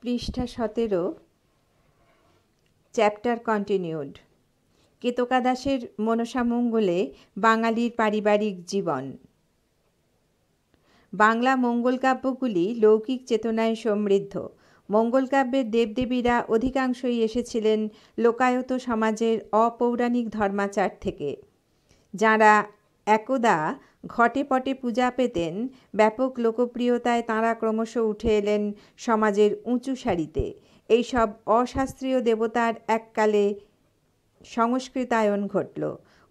পৃষ্ঠা 17, chapter continued. Ketka দাসের মনসামঙ্গলে বাঙালির পারিবারিক জীবন। বাংলা মঙ্গলকাব্যগুলি লৌকিক চেতনায় সমৃদ্ধ। মঙ্গলকাব্যের দেবদেবীরা অধিকাংশই এসেছিলেন লোকায়ত সমাজের অপৌরাণিক ধর্মাচার থেকে। যাঁরা একদা ঘটে পটে পূজা পেতেন, ব্যাপক লোকপ্রিয়তায় তাঁরা ক্রমশ উঠে এলেন সমাজের উঁচু সারিতে। এইসব অশাস্ত্রীয় দেবতার এককালে সংস্কৃতায়ন ঘটল।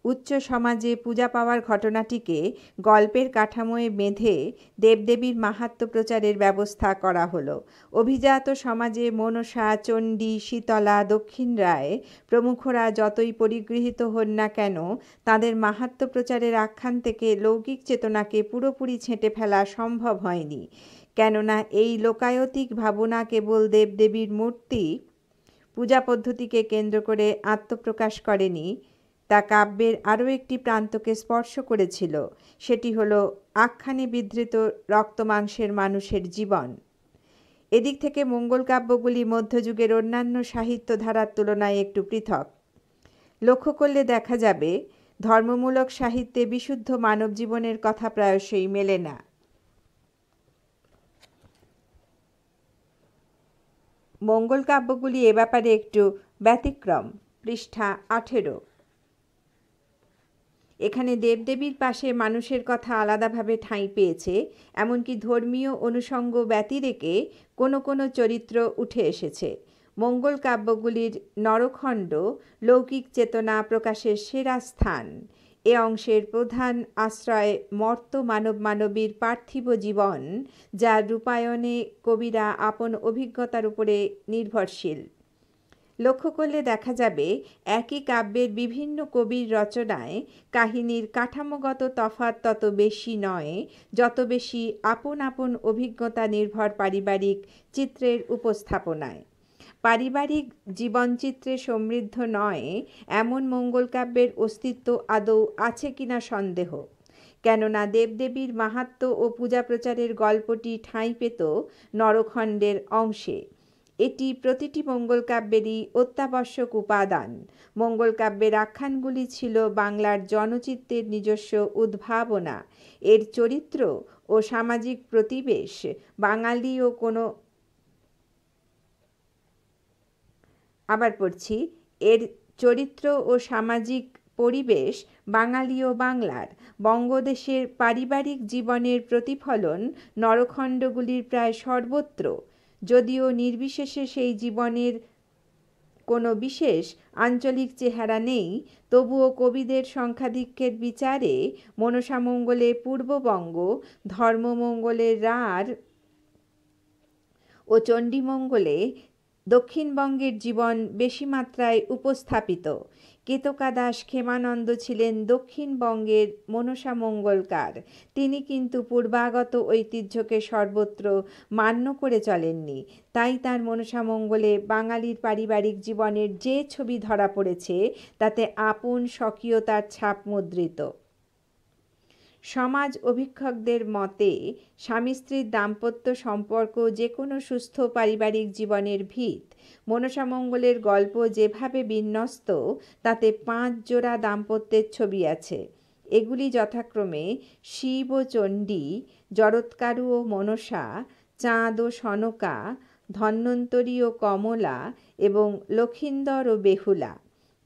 উচ্চ সমাজে পূজা পাওয়ার ঘটনাটিকে গল্পের কাঠামোয় বেঁধে দেবদেবীর মাহাত্ম্য প্রচারের ব্যবস্থা করা হলো। অভিজাত সমাজে মনসা, চণ্ডী, শীতলা, দক্ষিণ রায় প্রমুখরা যতই পরিগৃহীত হন না কেন, তাদের মাহাত্ম্য প্রচারের আখ্যান থেকে লৌকিক চেতনাকে পুরোপুরি ছেঁটে ফেলা সম্ভব হয়নি। কেননা এই লোকায়তিক ভাবনা কেবল দেবদেবীর মূর্তি পূজা পদ্ধতিকে কেন্দ্র করে আত্মপ্রকাশ করেনি, তা কাব্যের আরও একটি প্রান্তকে স্পর্শ করেছিল। সেটি হলো আখ্যানে বিধৃত রক্তমাংসের মানুষের জীবন। এদিক থেকে মঙ্গল কাব্যগুলি মধ্যযুগের অন্যান্য সাহিত্য ধারার তুলনায় একটু পৃথক। লক্ষ্য করলে দেখা যাবে ধর্মমূলক সাহিত্যে বিশুদ্ধ মানব জীবনের কথা প্রায়শই মেলে না। মঙ্গল কাব্যগুলি এ ব্যাপারে একটু ব্যতিক্রম। পৃষ্ঠা 18। এখানে দেবদেবীর পাশে মানুষের কথা আলাদাভাবে ঠাঁই পেয়েছে, এমনকি ধর্মীয় অনুষঙ্গ ব্যতিরেকে কোনো কোনো চরিত্র উঠে এসেছে। মঙ্গল কাব্যগুলির নরখণ্ড লৌকিক চেতনা প্রকাশের সেরা স্থান। এ অংশের প্রধান আশ্রয় মর্ত মানব মানবীর পার্থিব জীবন, যার রূপায়ণে কবিরা আপন অভিজ্ঞতার উপরে নির্ভরশীল। লক্ষ্য করলে দেখা যাবে একই কাব্যের বিভিন্ন কবির রচনায় কাহিনীর কাঠামোগত তফাৎ তত বেশি নয়, যত বেশি আপন আপন অভিজ্ঞতা নির্ভর পারিবারিক চিত্রের উপস্থাপনায়। পারিবারিক জীবনচিত্রে সমৃদ্ধ নয় এমন মঙ্গল কাব্যের অস্তিত্ব আদৌ আছে কিনা সন্দেহ। কেননা দেবদেবীর মাহাত্ম্য ও পূজা প্রচারের গল্পটি ঠাঁই পেত নরখণ্ডের অংশে। এটি প্রতিটি মঙ্গল কাব্যেরই অত্যাবশ্যক উপাদান। মঙ্গল কাব্যের আখ্যানগুলি ছিল বাংলার জনচিত্তের নিজস্ব উদ্ভাবনা। এর চরিত্র ও সামাজিক প্রতিবেশ বাঙালি ও কোনো এর চরিত্র ও সামাজিক পরিবেশ বাঙালি ও বাংলার। বঙ্গদেশের পারিবারিক জীবনের প্রতিফলন নরখণ্ডগুলির প্রায় সর্বত্র। যদিও নির্বিশেষে সেই জীবনের কোনো বিশেষ আঞ্চলিক চেহারা নেই, তবুও কবিদের সংখ্যাধিক্যের বিচারে মনসামঙ্গলে পূর্ববঙ্গ, ধর্মমঙ্গলে রাঢ় ও চণ্ডীমঙ্গলে দক্ষিণবঙ্গের জীবন বেশি মাত্রায় উপস্থাপিত। কেতকা দাস ক্ষেমানন্দ ছিলেন দক্ষিণবঙ্গের মনসামঙ্গলকার। তিনি কিন্তু পূর্বাগত ঐতিহ্যকে সর্বত্র মান্য করে চলেননি। তাই তার মনসামঙ্গলে বাঙালির পারিবারিক জীবনের যে ছবি ধরা পড়েছে, তাতে আপন স্বকীয়তার ছাপ মুদ্রিত। সমাজ অভীক্ষকদের মতে স্বামী স্ত্রীর দাম্পত্য সম্পর্ক যে কোনো সুস্থ পারিবারিক জীবনের ভিত। মনসামঙ্গলের গল্প যেভাবে বিন্যস্ত, তাতে 5 জোড়া দাম্পত্যের ছবি আছে। এগুলি যথাক্রমে শিব ও চণ্ডী, জরৎকারু ও মনসা, চাঁদ ও সনকা, ধন্বন্তরী ও কমলা এবং লক্ষিন্দর ও বেহুলা।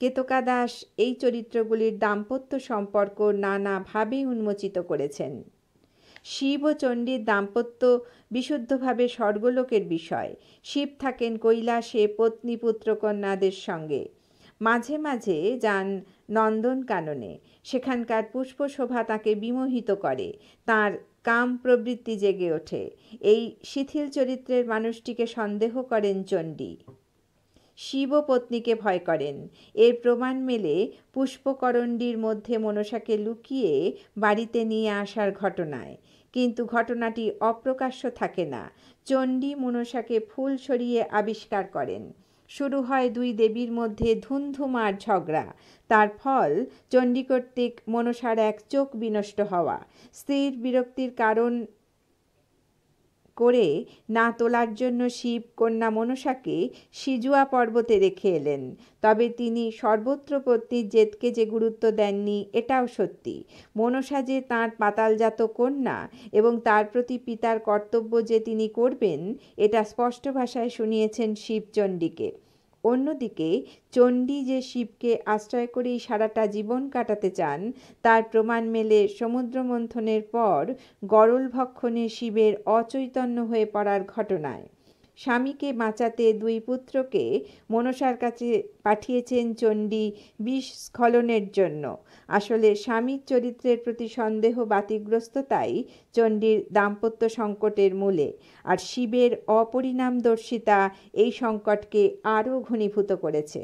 কেতকা দাস এই চরিত্রগুলির দাম্পত্য সম্পর্ক নানাভাবে উন্মোচিত করেছেন। শিব ও চণ্ডীর দাম্পত্য বিশুদ্ধভাবে স্বর্গলোকের বিষয়। শিব থাকেন কৈলাসে পত্নী পুত্রকন্যাদের সঙ্গে। মাঝে মাঝে যান নন্দনকাননে। সেখানকার পুষ্পশোভা তাঁকে বিমোহিত করে, তাঁর কাম প্রবৃত্তি জেগে ওঠে। এই শিথিল চরিত্রের মানুষটিকে সন্দেহ করেন চণ্ডী। শিব পত্নীকে ভয় করেন। এর প্রমাণ মেলে পুষ্পকরণ্ডীর মধ্যে মনসাকে লুকিয়ে বাড়িতে নিয়ে আসার ঘটনায়। কিন্তু ঘটনাটি অপ্রকাশ্য থাকে না। চণ্ডী মনসাকে ফুল সরিয়ে আবিষ্কার করেন। শুরু হয় দুই দেবীর মধ্যে ধুন্ধুমার ঝগড়া। তার ফল চণ্ডী কর্তৃক মনসার এক চোখ বিনষ্ট হওয়া। স্ত্রীর বিরক্তির কারণ করে না তোলার জন্য শিব কন্যা মনসাকে সিজুয়া পর্বতে রেখে এলেন। তবে তিনি সর্বত্র পত্নীর জেদকে যে গুরুত্ব দেননি এটাও সত্যি। মনসা যে তাঁর পাতালজাত কন্যা এবং তার প্রতি পিতার কর্তব্য যে তিনি করবেন এটা স্পষ্ট ভাষায় শুনিয়েছেন শিব চণ্ডীকে। অন্যদিকে চণ্ডী যে শিবকে আশ্রয় করেই সারাটা জীবন কাটাতে চান তার প্রমাণ মেলে সমুদ্র মন্থনের পর গরল ভক্ষণে শিবের অচৈতন্য হয়ে পড়ার ঘটনায়। স্বামীকে বাঁচাতে দুই পুত্রকে মনসার কাছে পাঠিয়েছেন চণ্ডী বিষ স্খলনের জন্য। আসলে স্বামীর চরিত্রের প্রতি সন্দেহ বাতিগ্রস্ততাই চণ্ডীর দাম্পত্য সংকটের মূলে, আর শিবের অপরিণামদর্শিতা এই সংকটকে আরও ঘনীভূত করেছে।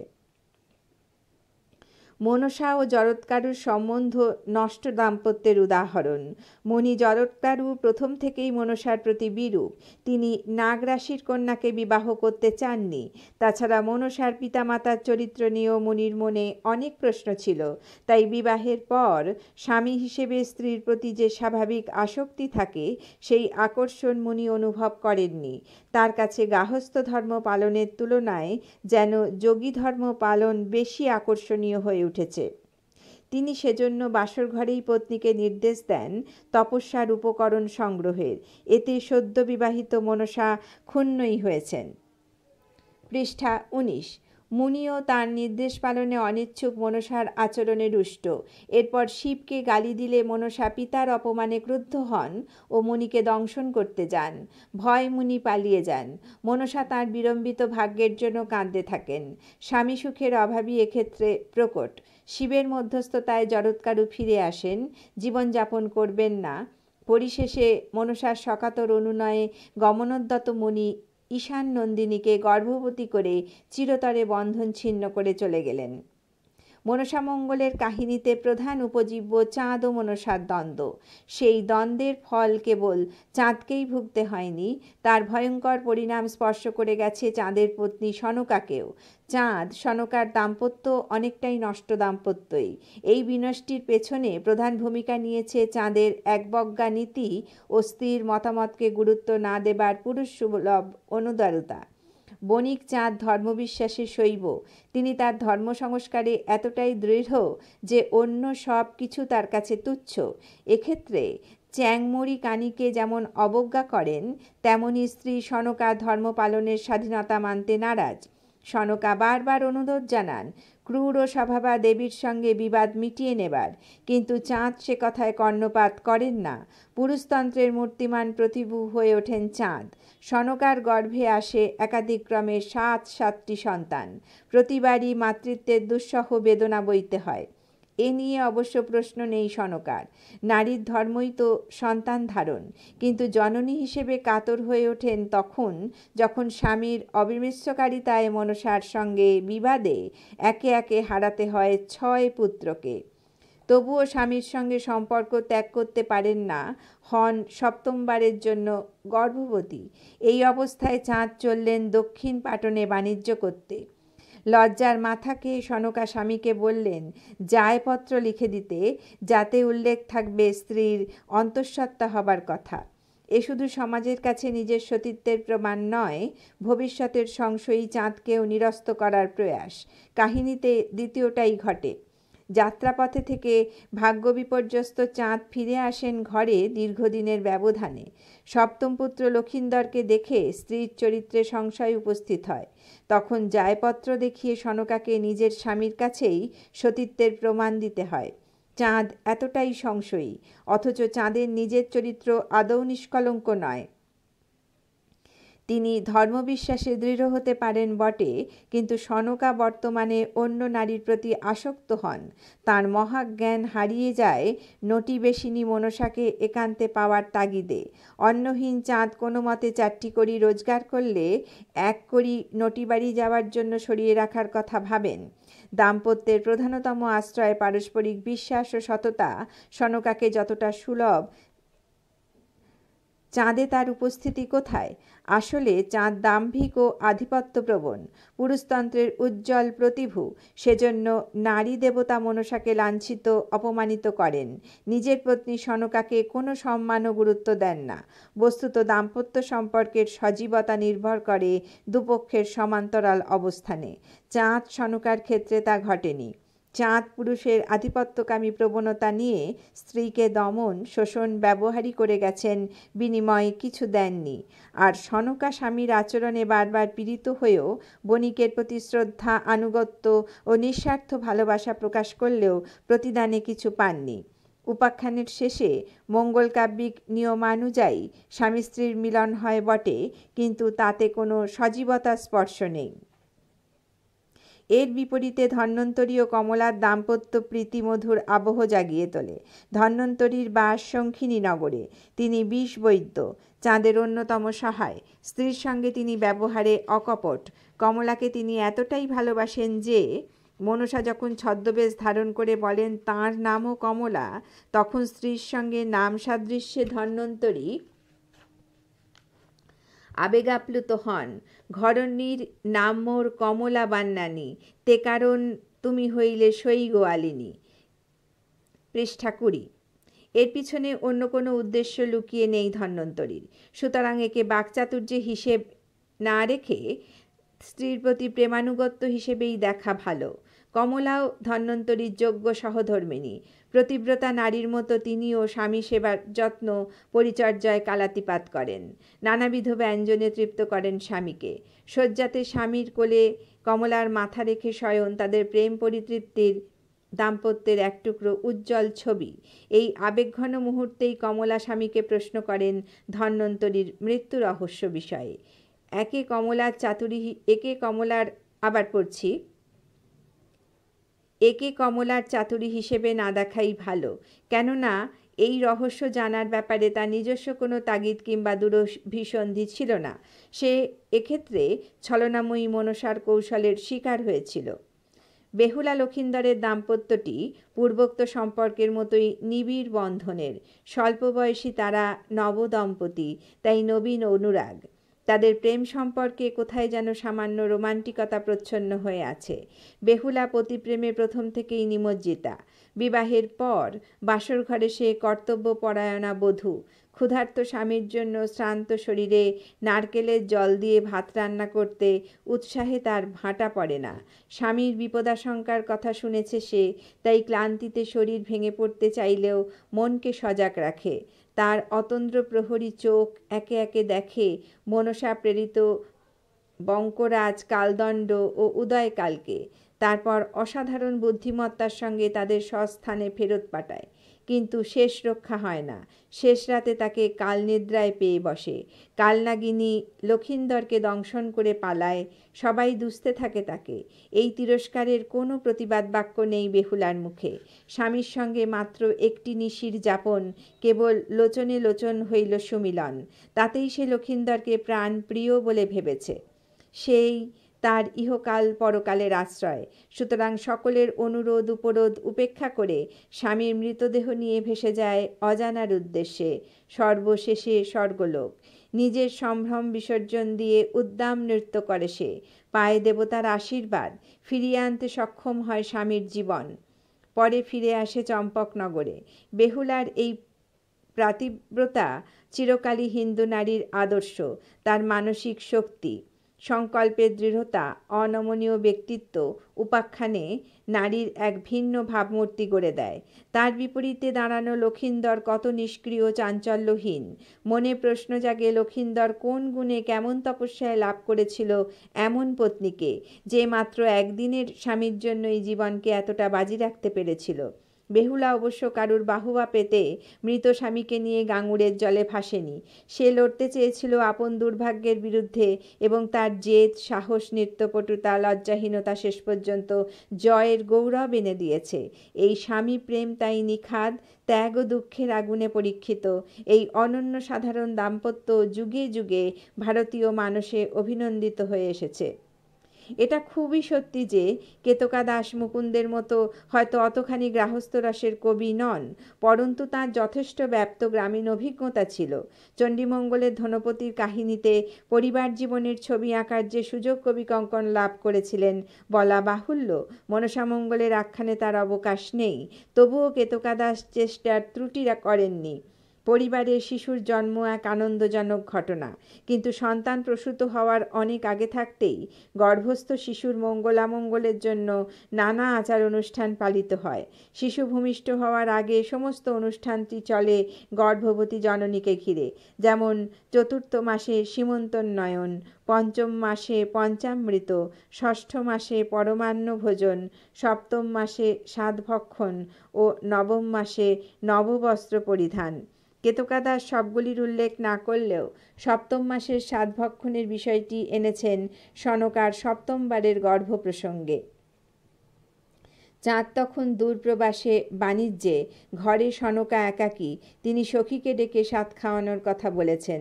মনসা ও জরৎকারুর সম্বন্ধ নষ্ট দাম্পত্যের উদাহরণ। মণি জরৎকারু প্রথম থেকেই মনসার প্রতি বিরূপ। তিনি নাগরাশির কন্যাকে বিবাহ করতে চাননি। তাছাড়া মনসার পিতামাতার চরিত্র নিয়েও মণির মনে অনেক প্রশ্ন ছিল। তাই বিবাহের পর স্বামী হিসেবে স্ত্রীর প্রতি যে স্বাভাবিক আসক্তি থাকে সেই আকর্ষণ মণি অনুভব করেননি। তার কাছে গার্হস্থ্য ধর্ম পালনের তুলনায় যেন যোগী ধর্ম পালন বেশি আকর্ষণীয় হয়ে উঠেছে। তিনি সেজন্য বাসর ঘরেই পত্নীকে নির্দেশ দেন তপস্যার উপকরণ সংগ্রহের। এতে সদ্য বিবাহিত মনসা ক্ষুণ্ণই হয়েছেন। পৃষ্ঠা 19। মুনিও তার নির্দেশ পালনে অনিচ্ছুক মনসার আচরণে রুষ্ট। এরপর শিবকে গালি দিলে মনসা পিতার অপমানে ক্রুদ্ধ হন ও মুনিকে দংশন করতে যান। ভয় মুনি পালিয়ে যান। মনসা তাঁর বিলম্বিত ভাগ্যের জন্য কাঁদতে থাকেন। স্বামী সুখের অভাবই এক্ষেত্রে প্রকট। শিবের মধ্যস্থতায় জরৎকারু ফিরে আসেন, জীবনযাপন করবেন না। পরিশেষে মনসার সকাতর অনুনয়ে গমনোদ্যত মুনি ঈশান নন্দিনীকে গর্ভবতী করে চিরতরে বন্ধন ছিন্ন করে চলে গেলেন। মনসামঙ্গলের কাহিনীতে প্রধান উপজীব্য চাঁদ ও মনসার দ্বন্দ্ব। সেই দ্বন্দ্বের ফল কেবল চাঁদকেই ভুগতে হয়নি, তার ভয়ঙ্কর পরিণাম স্পর্শ করে গেছে চাঁদের পত্নী সনকাকেও। চাঁদ সনকার দাম্পত্য অনেকটাই নষ্ট দাম্পত্যই। এই বিনষ্টির পেছনে প্রধান ভূমিকা নিয়েছে চাঁদের একবজ্ঞা নীতি ও স্ত্রীর মতামতকে গুরুত্ব না দেবার পুরুষ সুলভ অনুদারতা। বণিক চাঁদ ধর্মবিশ্বাসে শৈব। তিনি তার ধর্ম সংস্কারে এতটাই দৃঢ় যে অন্য সব কিছু তার কাছে তুচ্ছ। এক্ষেত্রে চ্যাংমরি কানিকে যেমন অবজ্ঞা করেন, তেমনি স্ত্রী সনকা ধর্ম পালনের স্বাধীনতা মানতে নারাজ। সনকা বারবার অনুরোধ জানান ক্রূর ও স্বভাবা দেবীর সঙ্গে বিবাদ মিটিয়ে নেবার, কিন্তু চাঁদ সে কথায় কর্ণপাত করেন না। পুরুষতন্ত্রের মূর্তিমান প্রতিভু হয়ে ওঠেন চাঁদ। সনকার গর্ভে আসে একাদিক্রমে 7টি সন্তান। প্রতিবারই মাতৃত্বের দুঃসহ বেদনা বইতে হয়। এ নিয়ে অবশ্য প্রশ্ন নেই সনকার। নারীর ধর্মই তো সন্তান ধারণ। কিন্তু জননী হিসেবে কাতর হয়ে ওঠেন তখন যখন স্বামীর অবিমিশ্রকারিতায় মনসার সঙ্গে বিবাদে একে একে হারাতে হয় 6 পুত্রকে। তবুও স্বামীর সঙ্গে সম্পর্ক ত্যাগ করতে পারেন না, হন 7মবারের জন্য গর্ভবতী। এই অবস্থায় চাঁদ চললেন দক্ষিণ পাটনে বাণিজ্য করতে। লজ্জার মাথাকে সনকা স্বামীকে বললেন জায়পত্র লিখে দিতে, যাতে উল্লেখ থাকবে স্ত্রীর অন্তঃসত্ত্বা হবার কথা। এ শুধু সমাজের কাছে নিজের সতীত্বের প্রমাণ নয়, ভবিষ্যতের সংশয়ী চাঁদকেও নিরস্ত করার প্রয়াস। কাহিনীতে দ্বিতীয়টাই ঘটে। যাত্রাপথে থেকে ভাগ্য বিপর্যস্ত চাঁদ ফিরে আসেন ঘরে দীর্ঘদিনের ব্যবধানে। 7ম পুত্র লক্ষিন্দরকে দেখে স্ত্রীর চরিত্রে সংশয় উপস্থিত হয়। তখন জায়পত্র দেখিয়ে সনকাকে নিজের স্বামীর কাছেই সতীত্বের প্রমাণ দিতে হয়। চাঁদ এতটাই সংশয়ী, অথচ চাঁদের নিজের চরিত্র আদৌ নিষ্কলঙ্ক নয়। তিনি ধর্মবিশ্বাসে দৃঢ় হতে পারেন বটে, কিন্তু সনকা বর্তমানে অন্য নারীর প্রতি আসক্ত হন। তাঁর মহাজ্ঞান হারিয়ে যায় নটিবেশিনী মনসাকে একান্তে পাওয়ার তাগিদে। অন্নহীন চাঁদ কোনো মতে 4টি কড়ি রোজগার করলে 1 কড়ি নটিবাড়ি যাওয়ার জন্য সরিয়ে রাখার কথা ভাবেন। দাম্পত্যের প্রধানতম আশ্রয় পারস্পরিক বিশ্বাস ও সততা সনকাকে যতটা সুলভ, চাঁদে তার উপস্থিতি কোথায়? আসলে চাঁদ দাম্ভিক ও আধিপত্যপ্রবণ, পুরুষতন্ত্রের উজ্জ্বল প্রতিভূ। সেজন্য নারী দেবতা মনসাকে লাঞ্ছিত অপমানিত করেন। নিজের পত্নী সনকাকে কোনো সম্মান ও গুরুত্ব দেন না। বস্তুত দাম্পত্য সম্পর্কের সজীবতা নির্ভর করে দুপক্ষের সমান্তরাল অবস্থানে। চাঁদ সনকার ক্ষেত্রে তা ঘটেনি। চাঁদ পুরুষের আধিপত্যকামী প্রবণতা নিয়ে স্ত্রীকে দমন, শোষণ, ব্যবহারই করে গেছেন, বিনিময়ে কিছু দেননি। আর সনকা স্বামীর আচরণে বারবার পীড়িত হয়েও বণিকের প্রতি শ্রদ্ধা, আনুগত্য ও নিঃস্বার্থ ভালোবাসা প্রকাশ করলেও প্রতিদানে কিছু পাননি। উপাখ্যানের শেষে মঙ্গলকাব্যিক নিয়মানুযায়ী স্বামী স্ত্রীর মিলন হয় বটে, কিন্তু তাতে কোনো সজীবতার স্পর্শ নেই। এর বিপরীতে ধন্বন্তরী ও কমলার দাম্পত্য প্রীতিমধুর আবহ জাগিয়ে তোলে। ধন্বন্তরীর বাস শঙ্খিনী নগরে। তিনি বিষবৈদ্য, চাঁদের অন্যতম সহায়। স্ত্রীর সঙ্গে তিনি ব্যবহারে অকপট। কমলাকে তিনি এতটাই ভালোবাসেন যে মনসা যখন ছদ্মবেশ ধারণ করে বলেন তাঁর নামও কমলা, তখন স্ত্রীর সঙ্গে নাম সাদৃশ্যে ধন্বন্তরী আবেগাপ্লুত হন। ঘরণীর নাম মোর কমলা বান্নানি, তে কারণ তুমি হইলে সই গোয়ালিনী। পৃষ্ঠা 20। এর পিছনে অন্য কোনো উদ্দেশ্য লুকিয়ে নেই ধন্বন্তরীর। সুতরাং একে বাকচাতুর্যে হিসেব না রেখে স্ত্রীর প্রতি প্রেমানুগত্য হিসেবেই দেখা ভালো। কমলাও ধন্বন্তরীর যোগ্য সহধর্মিণী। প্রতিব্রতা নারীর মতো তিনিও স্বামী সেবার যত্ন পরিচর্যায় কালাতিপাত করেন। নানাবিধ ব্যঞ্জনে তৃপ্ত করেন স্বামীকে। শয্যাতে স্বামীর কোলে কমলার মাথা রেখে শয়ন তাদের প্রেম পরিতৃপ্তির দাম্পত্যের এক টুকরো উজ্জ্বল ছবি। এই আবেগঘন মুহূর্তেই কমলা স্বামীকে প্রশ্ন করেন ধন্বন্তরীর মৃত্যু রহস্য বিষয়ে। একে কমলার চাতুরী হিসেবে না দেখাই ভালো, কেননা এই রহস্য জানার ব্যাপারে তার নিজস্ব কোনো তাগিদ কিংবা দুরভিসন্ধি ছিল না। সে এক্ষেত্রে ছলনাময়ী মনসার কৌশলের শিকার হয়েছিল। বেহুলা লক্ষিন্দরের দাম্পত্যটি পূর্বোক্ত সম্পর্কের মতোই নিবিড় বন্ধনের। স্বল্প বয়সী তারা নবদম্পতি, তাই নবীন অনুরাগ। তাদের প্রেম সম্পর্কে কোথায় যেন সামান্য রোমান্টিকতা প্রচ্ছন্ন হয়ে আছে। বেহুলা পতিপ্রেমে প্রথম থেকেই নিমজ্জিতা। বিবাহের পর বাসর ঘরে সে কর্তব্যপরায়ণা বধূ। ক্ষুধার্ত স্বামীর জন্য শ্রান্ত শরীরে নারকেলের জল দিয়ে ভাত রান্না করতে উৎসাহে তার ভাঁটা পড়ে না। স্বামীর বিপদাশঙ্কার কথা শুনেছে সে, তাই ক্লান্তিতে শরীর ভেঙে পড়তে চাইলেও মনকে সজাগ রাখে। তার অতন্দ্র প্রহরী চোখ একে একে দেখে মনসা প্রেরিত বঙ্করাজ, কালদণ্ড ও উদয়কালকে। তারপর অসাধারণ বুদ্ধিমত্তার সঙ্গে তাদের স্বস্থানে ফেরত পাঠায়। কিন্তু শেষ রক্ষা হয় না। শেষ রাতে তাকে কালনিদ্রায় পেয়ে বসে। কালনাগিনী লক্ষিন্দরকে দংশন করে পালায়। সবাই দুষতে থাকে তাকে। এই তিরস্কারের কোনো প্রতিবাদ বাক্য নেই বেহুলার মুখে। স্বামীর সঙ্গে মাত্র একটি নিশির যাপন, কেবল লোচনে লোচন হইল সুমিলন। তাতেই সে লক্ষিন্দরকে প্রাণ প্রিয় বলে ভেবেছে। সেই তার ইহকাল পরকালের আশ্রয়। সুতরাং সকলের অনুরোধ উপরোধ উপেক্ষা করে স্বামীর মৃতদেহ নিয়ে ভেসে যায় অজানার উদ্দেশ্যে, সর্বশেষে স্বর্গলোক। নিজের সম্ভ্রম বিসর্জন দিয়ে উদ্দাম নৃত্য করে সে। পায় দেবতার আশীর্বাদ। ফিরিয়ে আনতে সক্ষম হয় স্বামীর জীবন। পরে ফিরে আসে চম্পকনগরে। বেহুলার এই পাতিব্রতা চিরকালই হিন্দু নারীর আদর্শ। তার মানসিক শক্তি, সংকল্পের দৃঢ়তা, অনমনীয় ব্যক্তিত্ব উপাখ্যানে নারীর এক ভিন্ন ভাবমূর্তি গড়ে দেয়। তার বিপরীতে দাঁড়ানো লক্ষিন্দর কত নিষ্ক্রিয়, চাঞ্চল্যহীন। মনে প্রশ্ন জাগে লক্ষিন্দর কোন গুণে, কেমন তপস্যায় লাভ করেছিল এমন পত্নীকে, যে মাত্র একদিনের স্বামীর জন্যই জীবনকে এতটা বাজি রাখতে পেরেছিল। বেহুলা অবশ্য কারুর বাহুবা পেতে মৃত স্বামীকে নিয়ে গাঙুড়ের জলে ভাসেনি। সে লড়তে চেয়েছিল আপন দুর্ভাগ্যের বিরুদ্ধে, এবং তার জেদ, সাহস, নৃত্যপটুতা, লজ্জাহীনতা শেষ পর্যন্ত জয়ের গৌরব এনে দিয়েছে। এই স্বামী প্রেম তাই নিখাদ, ত্যাগ ও দুঃখের আগুনে পরীক্ষিত। এই অনন্য সাধারণ দাম্পত্য যুগে যুগে ভারতীয় মানসে অভিনন্দিত হয়ে এসেছে। এটা খুবই সত্যি যে কেতকা দাস মুকুন্দের মতো হয়তো অতখানি গার্হস্থ্য রসের কবি নন, পরন্তু তাঁর যথেষ্ট ব্যাপ্ত গ্রামীণ অভিজ্ঞতা ছিল। চণ্ডীমঙ্গলের ধনপতির কাহিনীতে পরিবার জীবনের ছবি আঁকার যে সুযোগ কবি কঙ্কন লাভ করেছিলেন বলা বাহুল্য। মনসামঙ্গলের আখ্যানে তার অবকাশ নেই, তবুও কেতকা দাস চেষ্টার ত্রুটি করেননি। পরিবারে শিশুর জন্ম এক আনন্দজনক ঘটনা, কিন্তু সন্তান প্রসূত হওয়ার অনেক আগে থাকতেই গর্ভস্থ শিশুর মঙ্গলামঙ্গলের জন্য নানা আচার অনুষ্ঠান পালিত হয়। শিশু ভূমিষ্ঠ হওয়ার আগে সমস্ত অনুষ্ঠানটি চলে গর্ভবতী জননীকে ঘিরে, যেমন চতুর্থ মাসে সীমন্তোন্নয়ন, পঞ্চম মাসে পঞ্চামৃত, ষষ্ঠ মাসে পরমান্ন ভোজন, সপ্তম মাসে সাধভক্ষণ ও নবম মাসে নববস্ত্র পরিধান। কেতকা দাস সবগুলির উল্লেখ না করলেও সপ্তম মাসের সাধভক্ষণের বিষয়টি এনেছেন সনকার সপ্তমবারের গর্ভ প্রসঙ্গে। চাঁদ তখন দূরপ্রবাসে বাণিজ্যে, ঘরে সনকা একাকী, তিনি সখীকে ডেকে সাত খাওয়ানোর কথা বলেছেন।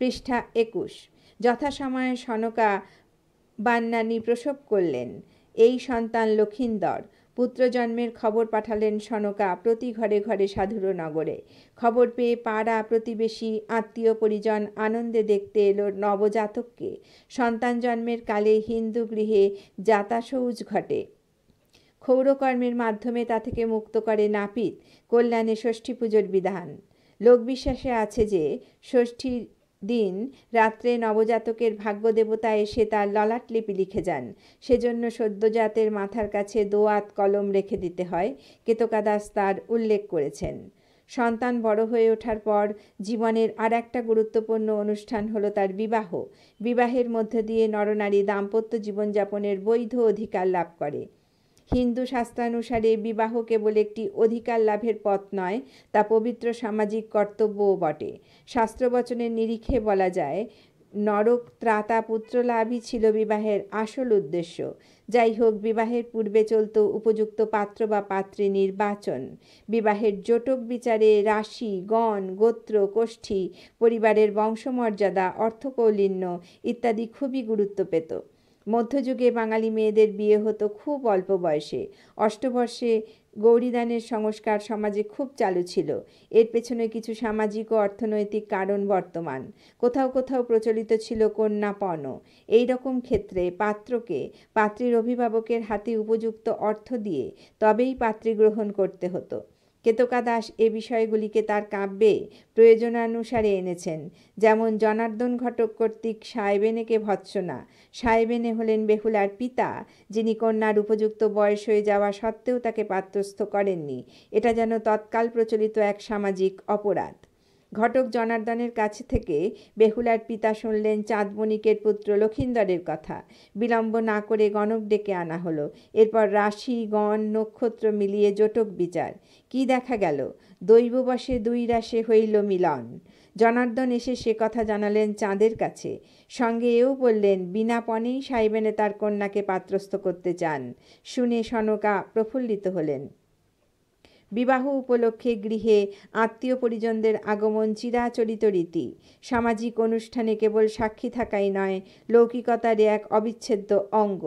পৃষ্ঠা 21। যথাসময়ে সনকা বান্নানী প্রসব করলেন। এই সন্তান লক্ষিন্দর। পুত্র জন্মের খবর পাঠালেন সনকা প্রতি ঘরে ঘরে সাধুর নগরে। খবর পেয়ে পাড়া প্রতিবেশী আত্মীয় পরিজন আনন্দে দেখতে এলো নবজাতককে। সন্তান জন্মের কালে হিন্দু গৃহে যাতাশৌচ ঘটে। ক্ষৌরকর্মের মাধ্যমে তা থেকে মুক্ত করে নাপিত। কল্যাণে ষষ্ঠী পুজোর বিধান। লোকবিশ্বাসে আছে যে ষষ্ঠীর দিন রাত্রে নবজাতকের ভাগ্যদেবতা এসে তার ললাট লিপি লিখে যান। সেজন্য সদ্যজাতের মাথার কাছে দোয়াত কলম রেখে দিতে হয়। কেতকা দাস তার উল্লেখ করেছেন। সন্তান বড় হয়ে ওঠার পর জীবনের আর একটা গুরুত্বপূর্ণ অনুষ্ঠান হলো তার বিবাহ। বিবাহের মধ্য দিয়ে নরনারী দাম্পত্য জীবনযাপনের বৈধ অধিকার লাভ করে। হিন্দু শাস্ত্রানুসারে বিবাহ কেবল একটি অধিকার লাভের পথ নয়, তা পবিত্র সামাজিক কর্তব্যও বটে। শাস্ত্রবচনের নিরিখে বলা যায়, নরক ত্রাতা পুত্র লাভই ছিল বিবাহের আসল উদ্দেশ্য। যাই হোক, বিবাহের পূর্বে চলত উপযুক্ত পাত্র বা পাত্রী নির্বাচন। বিবাহের জটক বিচারে রাশি, গণ, গোত্র, কোষ্ঠী, পরিবারের বংশমর্যাদা, অর্থকৌলীন্য ইত্যাদি খুবই গুরুত্ব পেত। মধ্যযুগে বাঙালি মেয়েদের বিয়ে হতো খুব অল্প বয়সে। অষ্টবর্ষে গৌরীদানের সংস্কার সমাজে খুব চালু ছিল। এর পেছনে কিছু সামাজিক ও অর্থনৈতিক কারণ বর্তমান। কোথাও কোথাও প্রচলিত ছিল কন্যাপণ। এই রকম ক্ষেত্রে পাত্রকে পাত্রীর অভিভাবকের হাতে উপযুক্ত অর্থ দিয়ে তবেই পাত্রী গ্রহণ করতে হতো। কেতকা দাস এ বিষয়গুলিকে তার কাব্যে প্রয়োজনানুসারে এনেছেন। যেমন জনার্দন ঘটক কর্তৃক সাহেবেনেকে ভৎসনা। সাহেবেনে হলেন বেহুলার পিতা, যিনি কন্যার উপযুক্ত বয়স হয়ে যাওয়া সত্ত্বেও তাকে পাত্রস্থ করেননি। এটা যেন তৎকাল প্রচলিত এক সামাজিক অপরাধ। ঘটক জনার্দনের কাছে থেকে বেহুলার পিতা শুনলেন চাঁদ বণিকের পুত্র লক্ষিন্দরের কথা। বিলম্ব না করে গণক ডেকে আনা হলো। এরপর রাশি, গণ, নক্ষত্র মিলিয়ে জটক বিচার। কি দেখা গেল? দৈববশে দুই রাশে হইল মিলন। জনার্দন এসে সে কথা জানালেন চাঁদের কাছে। সঙ্গে এও বললেন, বিনা পণেই সাহেবেনে তার কন্যাকে পাত্রস্থ করতে চান। শুনে সনকা প্রফুল্লিত হলেন। বিবাহ উপলক্ষে গৃহে আত্মীয় পরিজনদের আগমন চিরাচরিত রীতি। সামাজিক অনুষ্ঠানে কেবল সাক্ষী থাকাই নয়, লৌকিকতার এক অবিচ্ছেদ্য অঙ্গ।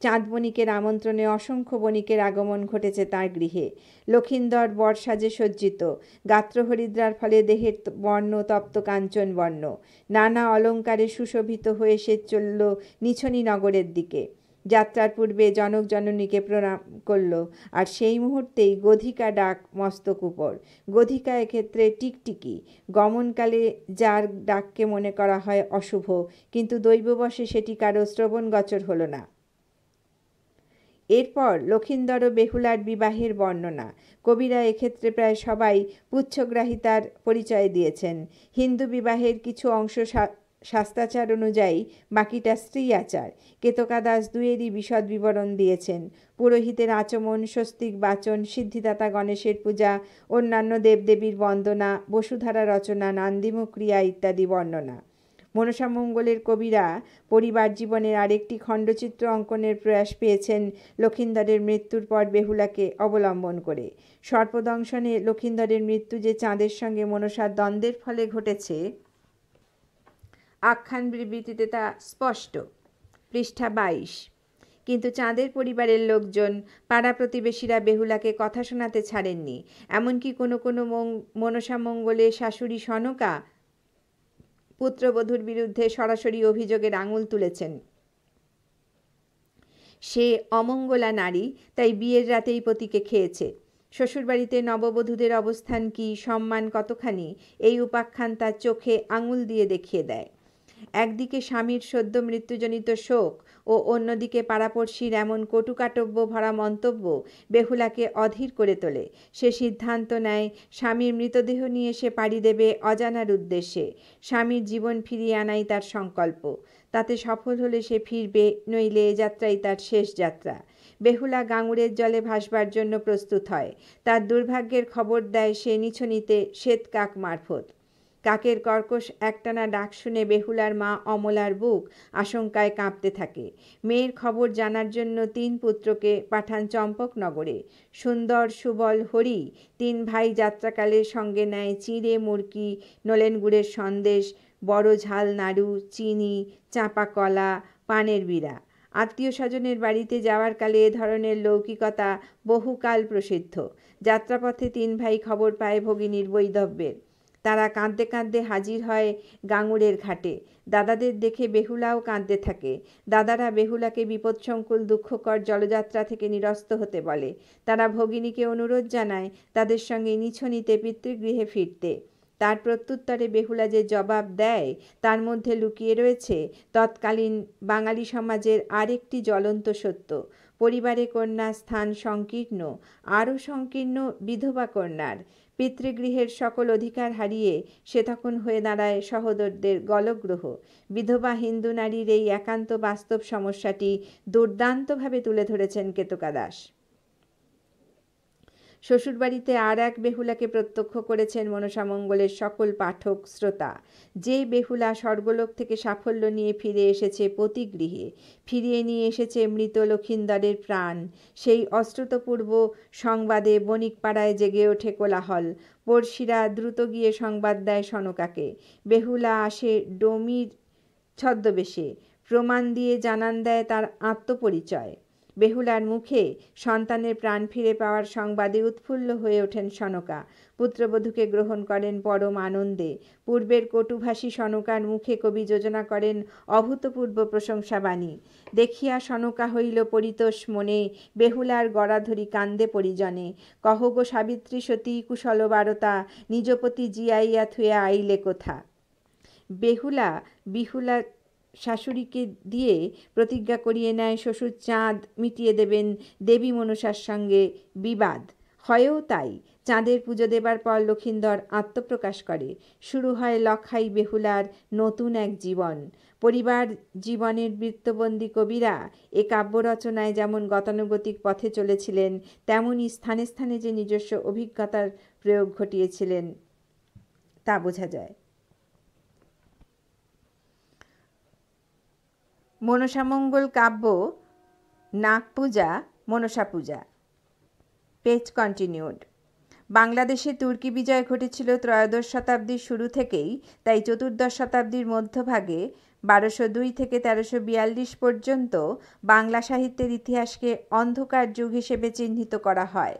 চাঁদ বণিকের আমন্ত্রণে অসংখ্য বণিকের আগমন ঘটেছে তাঁর গৃহে। লক্ষিন্দর বরসাজে সজ্জিত। গাত্রহরিদ্রার ফলে দেহের বর্ণ তপ্ত কাঞ্চন বর্ণ। নানা অলঙ্কারে সুশোভিত হয়ে সে চলল নিছনি নগরের দিকে। যাত্রার পূর্বে জনক জননীকে প্রণাম করল, আর সেই মুহূর্তেই গধিকা ডাক মস্তক উপর। গধিকা এক্ষেত্রে টিকটিকি। গমনকালে যার ডাককে মনে করা হয় অশুভ, কিন্তু দৈববশে সেটি কারো শ্রবণগোচর হল না। এরপর লক্ষিন্দর ও বেহুলার বিবাহের বর্ণনা। কবিরা এক্ষেত্রে প্রায় সবাই পুচ্ছগ্রাহিতার পরিচয় দিয়েছেন। হিন্দু বিবাহের কিছু অংশ শাস্ত্রাচার অনুযায়ী, বাকিটা স্ত্রী আচার। কেতকা দাস দুয়েরই বিশদ বিবরণ দিয়েছেন। পুরোহিতের আচমন, স্বস্তিক বাচন, সিদ্ধিদাতা গণেশের পূজা, অন্যান্য দেবদেবীর বন্দনা, বসুধারা রচনা, নান্দিমুখ ক্রিয়া ইত্যাদি বর্ণনা। মনসামঙ্গলের কবিরা পরিবার জীবনের আরেকটি খণ্ডচিত্র অঙ্কনের প্রয়াস পেয়েছেন লক্ষিন্দরের মৃত্যুর পর বেহুলাকে অবলম্বন করে। সর্পদংশনে লক্ষিন্দরের মৃত্যু যে চাঁদের সঙ্গে মনসার দ্বন্দ্বের ফলে ঘটেছে, আখ্যান বিবৃতিতে তা স্পষ্ট। পৃষ্ঠা 22। কিন্তু চাঁদের পরিবারের লোকজন, পাড়া প্রতিবেশীরা বেহুলাকে কথা শোনাতে ছাড়েননি। এমনকি কোনো কোনো মনসা মঙ্গলের শাশুড়ি সনকা পুত্রবধূর বিরুদ্ধে সরাসরি অভিযোগের আঙুল তুলেছেন। সে অমঙ্গলা নারী, তাই বিয়ের রাতেই পতিকে খেয়েছে। শ্বশুরবাড়িতে নববধূদের অবস্থান কি, সম্মান কতখানি, এই উপাখ্যান তার চোখে আঙুল দিয়ে দেখিয়ে দেয়। একদিকে স্বামীর সদ্য মৃত্যুজনিত শোক ও অন্যদিকে পাড়াপড়শির এমন কটুকাটব্য ভরা মন্তব্য বেহুলাকে অধীর করে তোলে। সে সিদ্ধান্ত নেয় স্বামীর মৃতদেহ নিয়ে সে পাড়ি দেবে অজানার উদ্দেশ্যে। স্বামীর জীবন ফিরিয়ে আনাই তার সংকল্প। তাতে সফল হলে সে ফিরবে, নইলে এ যাত্রাই তার শেষ যাত্রা। বেহুলা গাঙুরের জলে ভাসবার জন্য প্রস্তুত হয়। তার দুর্ভাগ্যের খবর দেয় সে নিছনিতে শ্বেতকাক মারফত। কাকের কর্কশ একটানা ডাক শুনে বেহুলার মা অমলার বুক আশঙ্কায় কাঁপতে থাকে। মেয়ের খবর জানার জন্য 3 পুত্রকে পাঠান চম্পকনগরে। সুন্দর সুবল হরি 3 ভাই যাত্রাকালে সঙ্গে নেয় চিঁড়ে মুরকি, নলেন গুড়ের সন্দেশ, বড় ঝাল নাড়ু, চিনি, চাঁপা কলা, পানের বিড়া। আত্মীয় স্বজনের বাড়িতে যাওয়ার কালে এ ধরনের লৌকিকতা বহুকাল প্রসিদ্ধ। যাত্রাপথে 3 ভাই খবর পায় ভগিনীর বৈধব্যের। তারা কাঁদতে কাঁদতে হাজির হয় গাঙুরের ঘাটে। দাদাদের দেখে বেহুলাও কাঁদতে থাকে। দাদারা বেহুলাকে বিপদসংকুল দুঃখকর জলযাত্রা থেকে নিরস্ত হতে বলে। তারা ভগিনীকে অনুরোধ জানায় তাদের সঙ্গে নিছনিতে পিতৃগৃহে ফিরতে। তার প্রত্যুত্তরে বেহুলা যে জবাব দেয় তার মধ্যে লুকিয়ে রয়েছে তৎকালীন বাঙালি সমাজের আরেকটি জ্বলন্ত সত্য। পরিবারে কন্যার স্থান সংকীর্ণ, আরও সংকীর্ণ বিধবা কন্যার। পিতৃগৃহের সকল অধিকার হারিয়ে সে তখন হয়ে দাঁড়ায় সহোদরদের গলগ্রহ। বিধবা হিন্দু নারীর এই একান্ত বাস্তব সমস্যাটি দুর্দান্তভাবে তুলে ধরেছেন কেতকা দাস। শ্বশুরবাড়িতে আর এক বেহুলাকে প্রত্যক্ষ করেছেন মনসামঙ্গলের সকল পাঠক শ্রোতা। যে বেহুলা স্বর্গলোক থেকে সাফল্য নিয়ে ফিরে এসেছে পতিগৃহে, ফিরিয়ে নিয়ে এসেছে মৃত লক্ষিন্দরের প্রাণ, সেই অশ্রুতপূর্ব সংবাদে বণিকপাড়ায় জেগে ওঠে কোলাহল। পড়শিরা দ্রুত গিয়ে সংবাদ দেয় সনকাকে। বেহুলা আসে ডমির ছদ্মবেশে, প্রমাণ দিয়ে জানান দেয় তার আত্মপরিচয়। বেহুলার মুখে সন্তানের প্রাণ ফিরে পাওয়ার সংবাদে উৎফুল্ল হয়ে ওঠেন সনকা। পুত্রবধূকে গ্রহণ করেন পরম আনন্দে। পূর্বের কটুভাষী সনকার মুখে কবি যোজনা করেন অভূতপূর্ব প্রশংসাবাণী। দেখিয়া সনকা হইল পরিতোষ মনে, বেহুলার গড়াধরি কান্দে পরিজনে। কহ গো সাবিত্রী সতী কুশল বারতা, নিজপতি জিয়াইয়া থুয়া আইলে কোথা। বিহুলা শাশুড়িকে দিয়ে প্রতিজ্ঞা করিয়ে নেয় শ্বশুর চাঁদ মিটিয়ে দেবেন দেবী মনসার সঙ্গে বিবাদ। হয়েও তাই। চাঁদের পুজো দেবার পর লক্ষিন্দর আত্মপ্রকাশ করে। শুরু হয় লখাই বেহুলার নতুন এক জীবন। পরিবার জীবনের বৃত্তবন্দী কবিরা এ কাব্য রচনায় যেমন গতানুগতিক পথে চলেছিলেন, তেমনি স্থানে স্থানে যে নিজস্ব অভিজ্ঞতার প্রয়োগ ঘটিয়েছিলেন তা বোঝা যায়। মনসামঙ্গল কাব্য নাগ পূজা, মনসা পূজা। Page continued. বাংলাদেশে তুর্কি বিজয় ঘটেছিল ত্রয়োদশ শতাব্দীর শুরু থেকেই, তাই চতুর্দশ শতাব্দীর মধ্যভাগে 1202 থেকে 1342 পর্যন্ত বাংলা সাহিত্যের ইতিহাসকে অন্ধকার যুগ হিসেবে চিহ্নিত করা হয়।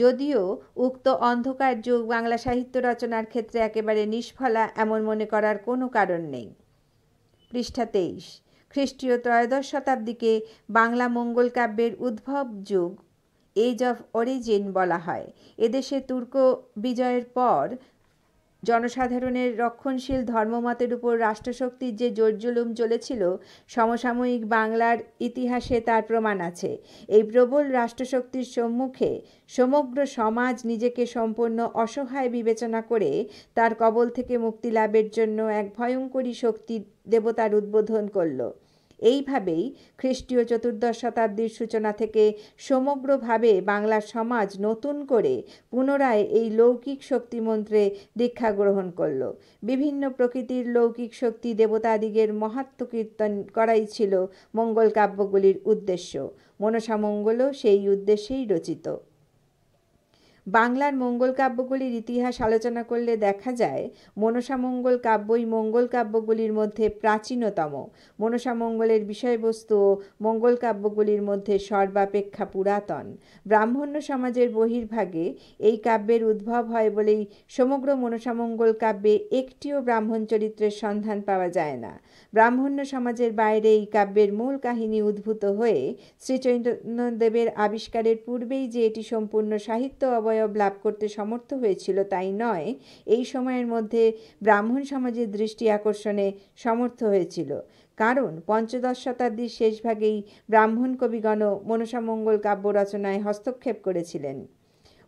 যদিও উক্ত অন্ধকার যুগ বাংলা সাহিত্য রচনার ক্ষেত্রে একেবারে নিষ্ফলা এমন মনে করার কোনো কারণ নেই। পৃষ্ঠা 23। খ্রিস্টীয় ত্রয়োদশ শতাব্দীকে বাংলা মঙ্গল কাব্যের উদ্ভব যুগ, এজ অফ অরিজিন বলা হয়। এদেশে তুর্ক বিজয়ের পর জনসাধারণের রক্ষণশীল ধর্মমতের উপর রাষ্ট্রশক্তির যে জোরজুলুম চলেছিল, সমসাময়িক বাংলার ইতিহাসে তার প্রমাণ আছে। এই প্রবল রাষ্ট্রশক্তির সম্মুখে সমগ্র সমাজ নিজেকে সম্পূর্ণ অসহায় বিবেচনা করে তার কবল থেকে মুক্তি লাভের জন্য এক ভয়ঙ্করী শক্তি দেবতার উদ্বোধন করল। এইভাবেই খ্রিস্টীয় চতুর্দশ শতাব্দীর সূচনা থেকে সমগ্রভাবে বাংলার সমাজ নতুন করে পুনরায় এই লৌকিক শক্তিমন্ত্রে দীক্ষা গ্রহণ করল। বিভিন্ন প্রকৃতির লৌকিক শক্তি দেবতাদিগের মাহাত্ম্য কীর্তন করাই ছিল মঙ্গল কাব্যগুলির উদ্দেশ্য। মনসামঙ্গলও সেই উদ্দেশ্যেই রচিত। বাংলার মঙ্গল কাব্যগুলির ইতিহাস আলোচনা করলে দেখা যায় মনসামঙ্গল কাব্যই মঙ্গল কাব্যগুলির মধ্যে প্রাচীনতম। মনসামঙ্গলের বিষয়বস্তু মঙ্গল কাব্যগুলির মধ্যে সর্বাপেক্ষা পুরাতন। ব্রাহ্মণ্য সমাজের বহির্ভাগে এই কাব্যের উদ্ভব হয় বলেই সমগ্র মনসামঙ্গল কাব্যে একটিও ব্রাহ্মণ চরিত্রের সন্ধান পাওয়া যায় না। ব্রাহ্মণ্য সমাজের বাইরে এই কাব্যের মূল কাহিনী উদ্ভূত হয়ে শ্রীচৈতন্যদেবের আবিষ্কারের পূর্বেই যে এটি সম্পূর্ণ সাহিত্য অবয়ব লাভ করতে সমর্থ হয়েছিল তাই নয়, এই সময়ের মধ্যে ব্রাহ্মণ সমাজের দৃষ্টি আকর্ষণে সমর্থ হয়েছিল। কারণ পঞ্চদশ শতাব্দীর শেষভাগেই ব্রাহ্মণ কবিগণ মনসামঙ্গল কাব্য রচনায় হস্তক্ষেপ করেছিলেন।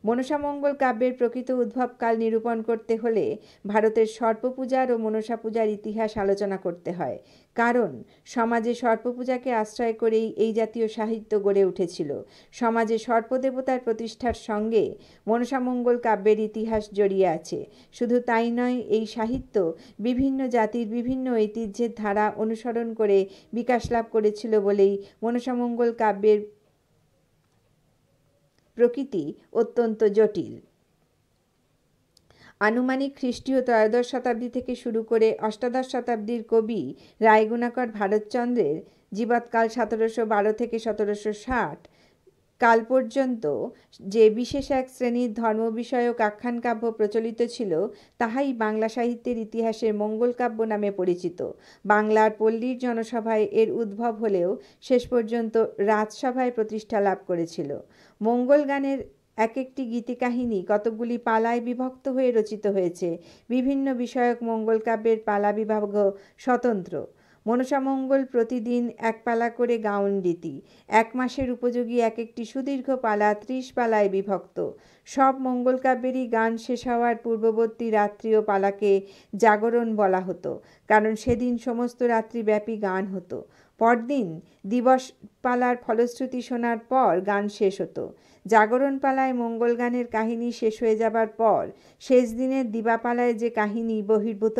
মনসামঙ্গল কাব্যের প্রকৃত উদ্ভবকাল নিরূপণ করতে হলে ভারতের সর্পপূজার ও মনসা পূজার ইতিহাস আলোচনা করতে হয়। কারণ সমাজে সর্পপূজাকে আশ্রয় করেই এই জাতীয় সাহিত্য গড়ে উঠেছিল। সমাজে সর্পদেবতার প্রতিষ্ঠার সঙ্গে মনসামঙ্গল কাব্যের ইতিহাস জড়িয়ে আছে। শুধু তাই নয়, এই সাহিত্য বিভিন্ন জাতির বিভিন্ন ঐতিহ্যের ধারা অনুসরণ করে বিকাশ লাভ করেছিল বলেই মনসামঙ্গল কাব্যের প্রকৃতি অত্যন্ত জটিল। আনুমানিক খ্রিস্টীয় ত্রয়োদশ শতাব্দী থেকে শুরু করে অষ্টাদশ শতাব্দীর কবি রায়গুণাকর ভারতচন্দ্রের জীবৎকাল 1712 থেকে 1760 কাল পর্যন্ত যে বিশেষ এক শ্রেণীর ধর্ম বিষয়ক আখ্যান কাব্য প্রচলিত ছিল তাহাই বাংলা সাহিত্যের ইতিহাসে মঙ্গল কাব্য নামে পরিচিত। বাংলার পল্লীর জনসভায় এর উদ্ভব হলেও শেষ পর্যন্ত রাজসভায় প্রতিষ্ঠা লাভ করেছিল। মঙ্গল গানের এক একটি গীতিকাহিনী কতকগুলি পালায় বিভক্ত হয়ে রচিত হয়েছে। বিভিন্ন বিষয়ক মঙ্গল কাব্যের পালা বিভাগ স্বতন্ত্র। মনসামঙ্গল প্রতিদিন এক পালা করে গাউন রীতি। এক মাসের উপযোগী এক একটি সুদীর্ঘ পালা 30 পালায় বিভক্ত। সব মঙ্গল কাব্যেরই গান শেষ হওয়ার পূর্ববর্তী রাত্রি ও পালাকে জাগরণ বলা হতো, কারণ সেদিন সমস্ত রাত্রিব্যাপী গান হতো। পরদিন দিবস পালার ফলশ্রুতি শোনার পর গান শেষ হতো। জাগরণ পালায় মঙ্গল গানের কাহিনী শেষ হয়ে যাবার পর শেষ দিনের দিবাপালায় যে কাহিনী বহির্ভূত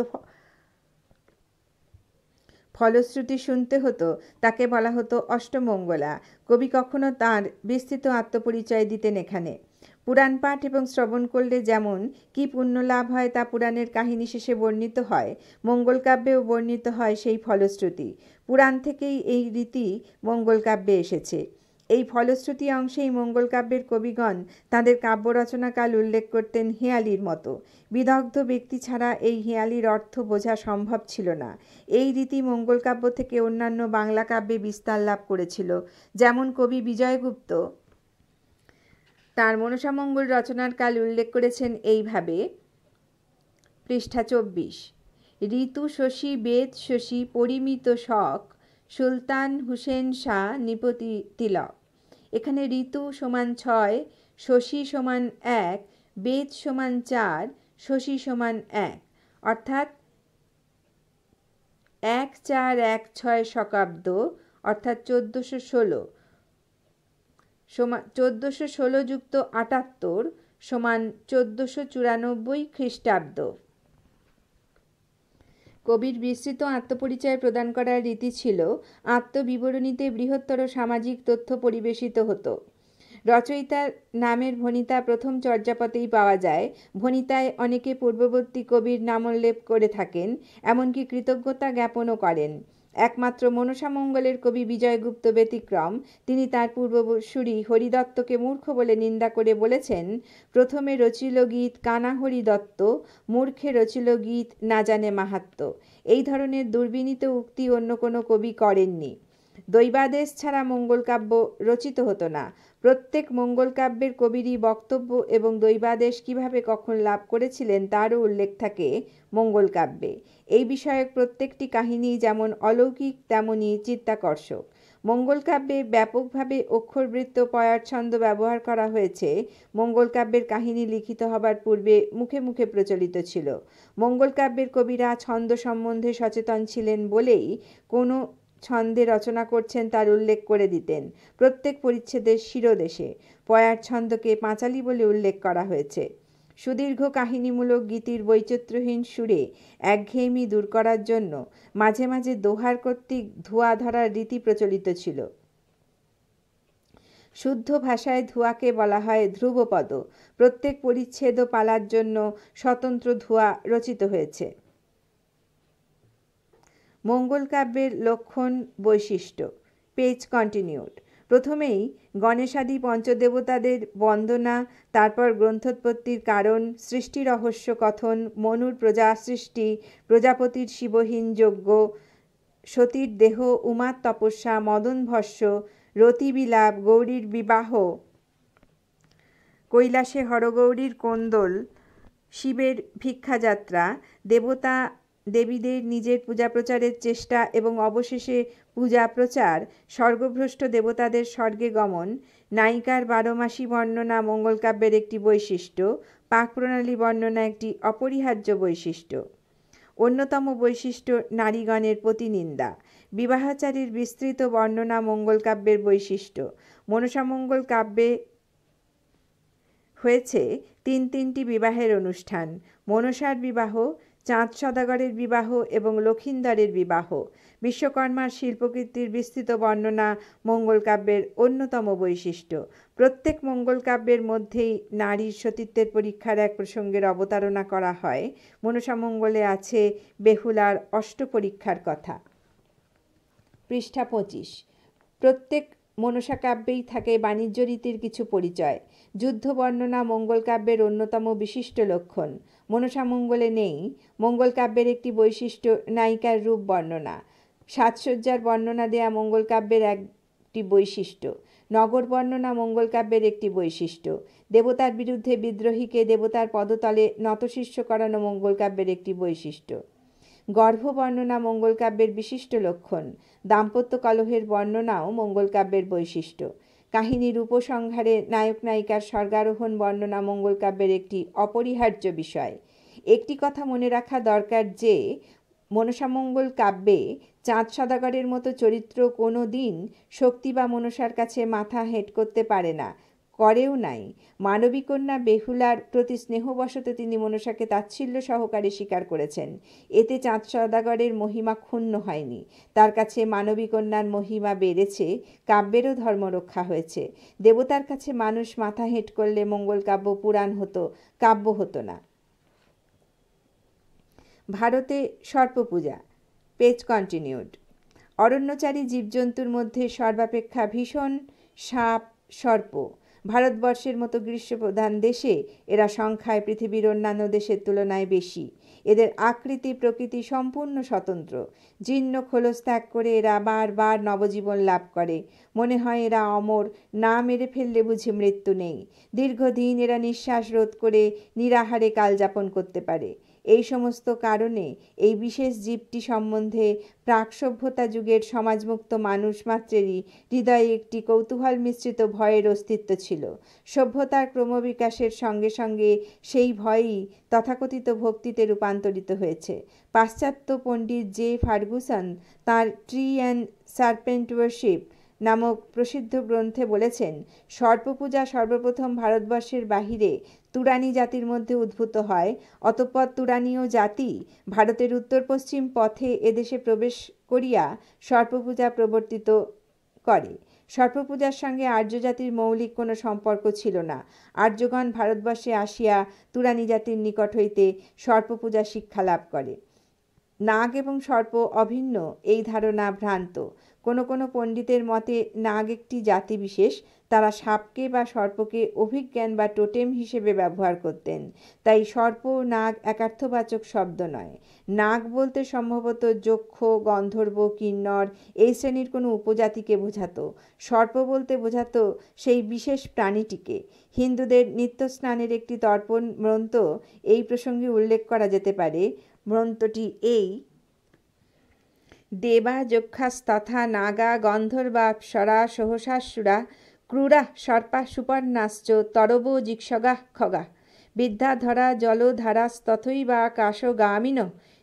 ফলশ্রুতি শুনতে হতো তাকে বলা হতো অষ্টমঙ্গলা। কবি কখনো তাঁর বিস্তৃত আত্মপরিচয় দিতেন এখানে। পুরাণ পাঠ এবং শ্রবণ করলে যেমন কি পুণ্য লাভ হয় তা পুরাণের কাহিনী শেষে বর্ণিত হয়, মঙ্গল কাব্যেও বর্ণিত হয় সেই ফলশ্রুতি। পুরাণ থেকেই এই রীতি মঙ্গল কাব্যে এসেছে। এই ফলশ্রুতি অংশেই মঙ্গল কাব্যের কবিগণ তাঁদের কাব্য রচনাকাল উল্লেখ করতেন হেঁয়ালির মতো। বিদগ্ধ ব্যক্তি ছাড়া এই হেঁয়ালির অর্থ বোঝা সম্ভব ছিল না। এই রীতি মঙ্গল কাব্য থেকে অন্যান্য বাংলা কাব্যে বিস্তার লাভ করেছিল। যেমন কবি বিজয়গুপ্ত তাঁর মনসামঙ্গল রচনার কাল উল্লেখ করেছেন এইভাবে, পৃষ্ঠা 24, ঋতু শশী বেদ শশী পরিমিত শক সুলতান হুসেন শাহ নিপতি তিলক। এখানে ঋতু সমান 6, শশী সমান 1, বেদ সমান 4, শশী সমান 1, অর্থাৎ 1416 শকাব্দ অর্থাৎ 1416 1416 যুক্ত 78 সমান 1494 খ্রিস্টাব্দ। কবির বিস্তৃত আত্মপরিচয় প্রদান করার রীতি ছিল আত্মবিবরণীতে বৃহত্তর সামাজিক তথ্য পরিবেশিত হতো। রচয়িতার নামের ভণিতা প্রথম চর্যাপদেই পাওয়া যায়। ভণিতায় অনেকে পূর্ববর্তী কবির নামোল্লেখ করে থাকেন, এমনকি কৃতজ্ঞতা জ্ঞাপনও করেন। একমাত্র মনসামঙ্গলের কবি বিজয়গুপ্ত ব্যতিক্রম। তিনি তার পূর্বসূরি হরিদত্তকে মূর্খ বলে নিন্দা করে বলেছেন, প্রথমে রচিল গীত কানা হরিদত্ত, মূর্খে রচিল গীত না জানে মাহাত্ম্য। এই ধরনের দুর্বিনীত উক্তি অন্য কোনো কবি করেননি। দৈবাদেশ ছাড়া মঙ্গল কাব্য রচিত হতো না। প্রত্যেক মঙ্গল কাব্যের কবিরই বক্তব্য এবং দৈবাদেশ কিভাবে কখন লাভ করেছিলেন তারও উল্লেখ থাকে মঙ্গল কাব্যে। এই বিষয়ক প্রত্যেকটি কাহিনী যেমন অলৌকিক তেমনি চিত্তাকর্ষক। মঙ্গল কাব্যে ব্যাপকভাবে অক্ষরবৃত্ত পয়ার ছন্দ ব্যবহার করা হয়েছে। মঙ্গল কাব্যের কাহিনী লিখিত হবার পূর্বে মুখে মুখে প্রচলিত ছিল। মঙ্গল কাব্যের কবিরা ছন্দ সম্বন্ধে সচেতন ছিলেন বলেই কোনো ছন্দে রচনা করছেন তার উল্লেখ করে দিতেন। প্রত্যেক পরিচ্ছেদের শিরোদেশে পয়ার ছন্দকে পাঁচালী বলে উল্লেখ করা হয়েছে। সুদীর্ঘ কাহিনীমূলক গীতির বৈচিত্র্যহীন সুরে একঘেয়েমি দূর করার জন্য মাঝে মাঝে দোহার কর্তৃক ধোঁয়া ধরার রীতি প্রচলিত ছিল। শুদ্ধ ভাষায় ধোঁয়াকে বলা হয় ধ্রুবপদ। প্রত্যেক পরিচ্ছেদ ও পালার জন্য স্বতন্ত্র ধোঁয়া রচিত হয়েছে। মঙ্গল কাব্যের লক্ষণ বৈশিষ্ট্য। Page continued. প্রথমেই গণেশাদি পঞ্চদেবতাদের বন্দনা, তারপর গ্রন্থোৎপত্তির কারণ, সৃষ্টি রহস্য কথন, মনুর প্রজা সৃষ্টি, প্রজাপতির শিবহীন যজ্ঞ, সতীর দেহ, উমার তপস্যা, মদন ভস্য, রতিবিলাপ, গৌরীর বিবাহ, কৈলাসে হরগৌরীর কোন্দল, শিবের ভিক্ষাযাত্রা, দেবতা দেবীদের নিজের পূজা প্রচারের চেষ্টা এবং অবশেষে পূজা প্রচার, স্বর্গভ্রষ্ট দেবতাদের স্বর্গে গমন, নায়িকার 12 মাসী বর্ণনা মঙ্গলকাব্যের একটি বৈশিষ্ট্য, পাকপ্রণালী বর্ণনা একটি অপরিহার্য বৈশিষ্ট্য। অন্যতম বৈশিষ্ট্য নারীগণের প্রতিনিন্দা। বিবাহাচারীর বিস্তৃত বর্ণনা মঙ্গলকাব্যের বৈশিষ্ট্য। মনসামঙ্গল কাব্যে হয়েছে তিনটি বিবাহের অনুষ্ঠান: মনসার বিবাহ, চাঁদ সদাগরের বিবাহ এবং লক্ষিন্দরের বিবাহ। বিশ্বকর্মার শিল্পকীর্তির বিস্তৃত বর্ণনা মঙ্গলকাব্যের অন্যতম বৈশিষ্ট্য। প্রত্যেক মঙ্গলকাব্যের মধ্যেই নারীর সতীত্বের পরীক্ষার এক প্রসঙ্গের অবতারণা করা হয়। মনসামঙ্গলে আছে বেহুলার অষ্টপরীক্ষার কথা। পৃষ্ঠা 25। প্রত্যেক মনসা কাব্যেই থাকে বাণিজ্য রীতির কিছু পরিচয়। যুদ্ধ বর্ণনা মঙ্গলকাব্যের অন্যতম বিশিষ্ট লক্ষণ। মনসামঙ্গলে নেই। মঙ্গলকাব্যের একটি বৈশিষ্ট্য নায়িকার রূপ বর্ণনা। সাজসজ্জার বর্ণনা দেয়া মঙ্গলকাব্যের একটি বৈশিষ্ট্য। নগর বর্ণনা মঙ্গলকাব্যের একটি বৈশিষ্ট্য। দেবতার বিরুদ্ধে বিদ্রোহীকে দেবতার পদতলে নতশিষ্য করানো মঙ্গলকাব্যের একটি বৈশিষ্ট্য। গর্ভ বর্ণনা মঙ্গলকাব্যের বিশিষ্ট লক্ষণ। দাম্পত্য কলহের বর্ণনাও মঙ্গলকাব্যের বৈশিষ্ট্য। কাহিনীর উপসংহারে নায়ক নায়িকার স্বর্গারোহণ বর্ণনা মঙ্গলকাব্যের একটি অপরিহার্য বিষয়। একটি কথা মনে রাখা দরকার যে মনসামঙ্গল কাব্যে চাঁদ সদাগরের মতো চরিত্র কোনো দিন শক্তি বা মনসার কাছে মাথা হেঁট করতে পারে না, করেও নাই। মানবী কন্যা বেহুলার প্রতি স্নেহবশত তিনি মনসাকে তাচ্ছিল্য সহকারে স্বীকার করেছেন। এতে চাঁদ সদাগরের মহিমা ক্ষুণ্ণ হয়নি, তার কাছে মানবী কন্যার মহিমা বেড়েছে, কাব্যেরও ধর্ম রক্ষা হয়েছে। দেবতার কাছে মানুষ মাথা হেঁট করলে মঙ্গল কাব্য পুরাণ হতো, কাব্য হতো না। ভারতে সর্পপূজা। Page continued. অরণ্যচারী জীবজন্তুর মধ্যে সর্বাপেক্ষা ভীষণ সাপ সর্প। ভারতবর্ষের মতো গ্রীষ্মপ্রধান দেশে এরা সংখ্যায় পৃথিবীর অন্যান্য দেশের তুলনায় বেশি। এদের আকৃতি প্রকৃতি সম্পূর্ণ স্বতন্ত্র। জীর্ণ খোলস ত্যাগ করে এরা বারবার নবজীবন লাভ করে। মনে হয় এরা অমর, না মেরে ফেললে বুঝি মৃত্যু নেই। দীর্ঘদিন এরা নিঃশ্বাস রোধ করে নিরাহারে কাল যাপন করতে পারে। এই সমস্ত কারণে এই বিশেষ জীবটি সম্বন্ধে প্রাক সভ্যতা যুগের সমাজমুক্ত মানুষ মাত্রেরই হৃদয়ে একটি কৌতূহল মিশ্রিত ভয়ের অস্তিত্ব ছিল। সভ্যতার ক্রমবিকাশের সঙ্গে সঙ্গে সেই ভয়ই তথাকথিত ভক্তিতে রূপান্তরিত হয়েছে। পাশ্চাত্য পণ্ডিত জে ফার্গুসন তাঁর ট্রি অ্যান্ড সার্পেন্ট ওয়ার্শিপ নামক প্রসিদ্ধ গ্রন্থে বলেছেন, সর্পপূজা সর্বপ্রথম ভারতবর্ষের বাহিরে তুরানী জাতির মধ্যে উদ্ভূত হয়। অতঃপর তুরানীয় জাতি ভারতের উত্তর পশ্চিম পথে এদেশে প্রবেশ করিয়া সর্পপূজা প্রবর্তিত করে। সর্পপূজার সঙ্গে আর্য জাতির মৌলিক কোনো সম্পর্ক ছিল না। আর্যগণ ভারতবর্ষে আসিয়া তুরানী জাতির নিকট হইতে সর্পপূজা শিক্ষা লাভ করে। নাগ এবং সর্প অভিন্ন এই ধারণা ভ্রান্ত। কোনো কোনো পণ্ডিতের মতে নাগ একটি জাতি বিশেষ, তারা সাপকে বা সর্পকে অভিজ্ঞান বা টোটেম হিসেবে ব্যবহার করতেন। তাই সর্প ও নাগ একার্থবাচক শব্দ নয়। নাগ বলতে সম্ভবত যক্ষ, গন্ধর্ব, কিন্নর এই শ্রেণীর কোনো উপজাতিকে বোঝাতো। সর্প বলতে বোঝাতো সেই বিশেষ প্রাণীটিকে। হিন্দুদের নিত্যস্নানের একটি তর্পণ গ্রন্থ এই প্রসঙ্গে উল্লেখ করা যেতে পারে। গ্রন্থটি এই: দেবা যক্ষাস্তথা নাগা গন্ধর্বাপ্সরা সহসাসুরা ক্রূরা সর্পা সুপর্ণাশ্চ তরবো জিক্ষগাঃ খগাঃ বিদ্যাধরা জলধারাস্তথৈবাকাশগামিন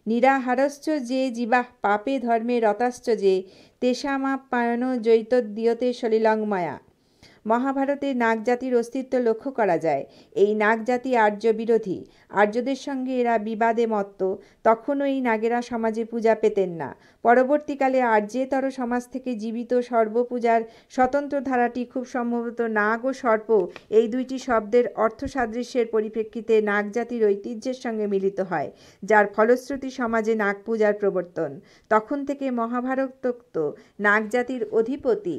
নিরাহারশ্চ যে জীবাঃ পাপে ধর্মে রতাশ্চ যে তেষামাপ্যায়নো জৈতদ্দীয়তে সলিলং মায়া। মহাভারতে নাগ জাতির অস্তিত্ব লক্ষ্য করা যায়। এই নাগ জাতি আর্য বিরোধী। আর্যদের সঙ্গে এরা বিবাদে মত্ত। তখনও এই নাগেরা সমাজে পূজা পেতেন না। পরবর্তীকালে আর্যেতর সমাজ থেকে জীবিত সর্বপূজার স্বতন্ত্র ধারাটি খুব সম্ভবত নাগ ও সর্প এই দুইটি শব্দের অর্থসাদৃশ্যের পরিপ্রেক্ষিতে নাগ জাতির ঐতিহ্যের সঙ্গে মিলিত হয়, যার ফলশ্রুতি সমাজে নাগ পূজার প্রবর্তন। তখন থেকে মহাভারতোক্ত নাগ জাতির অধিপতি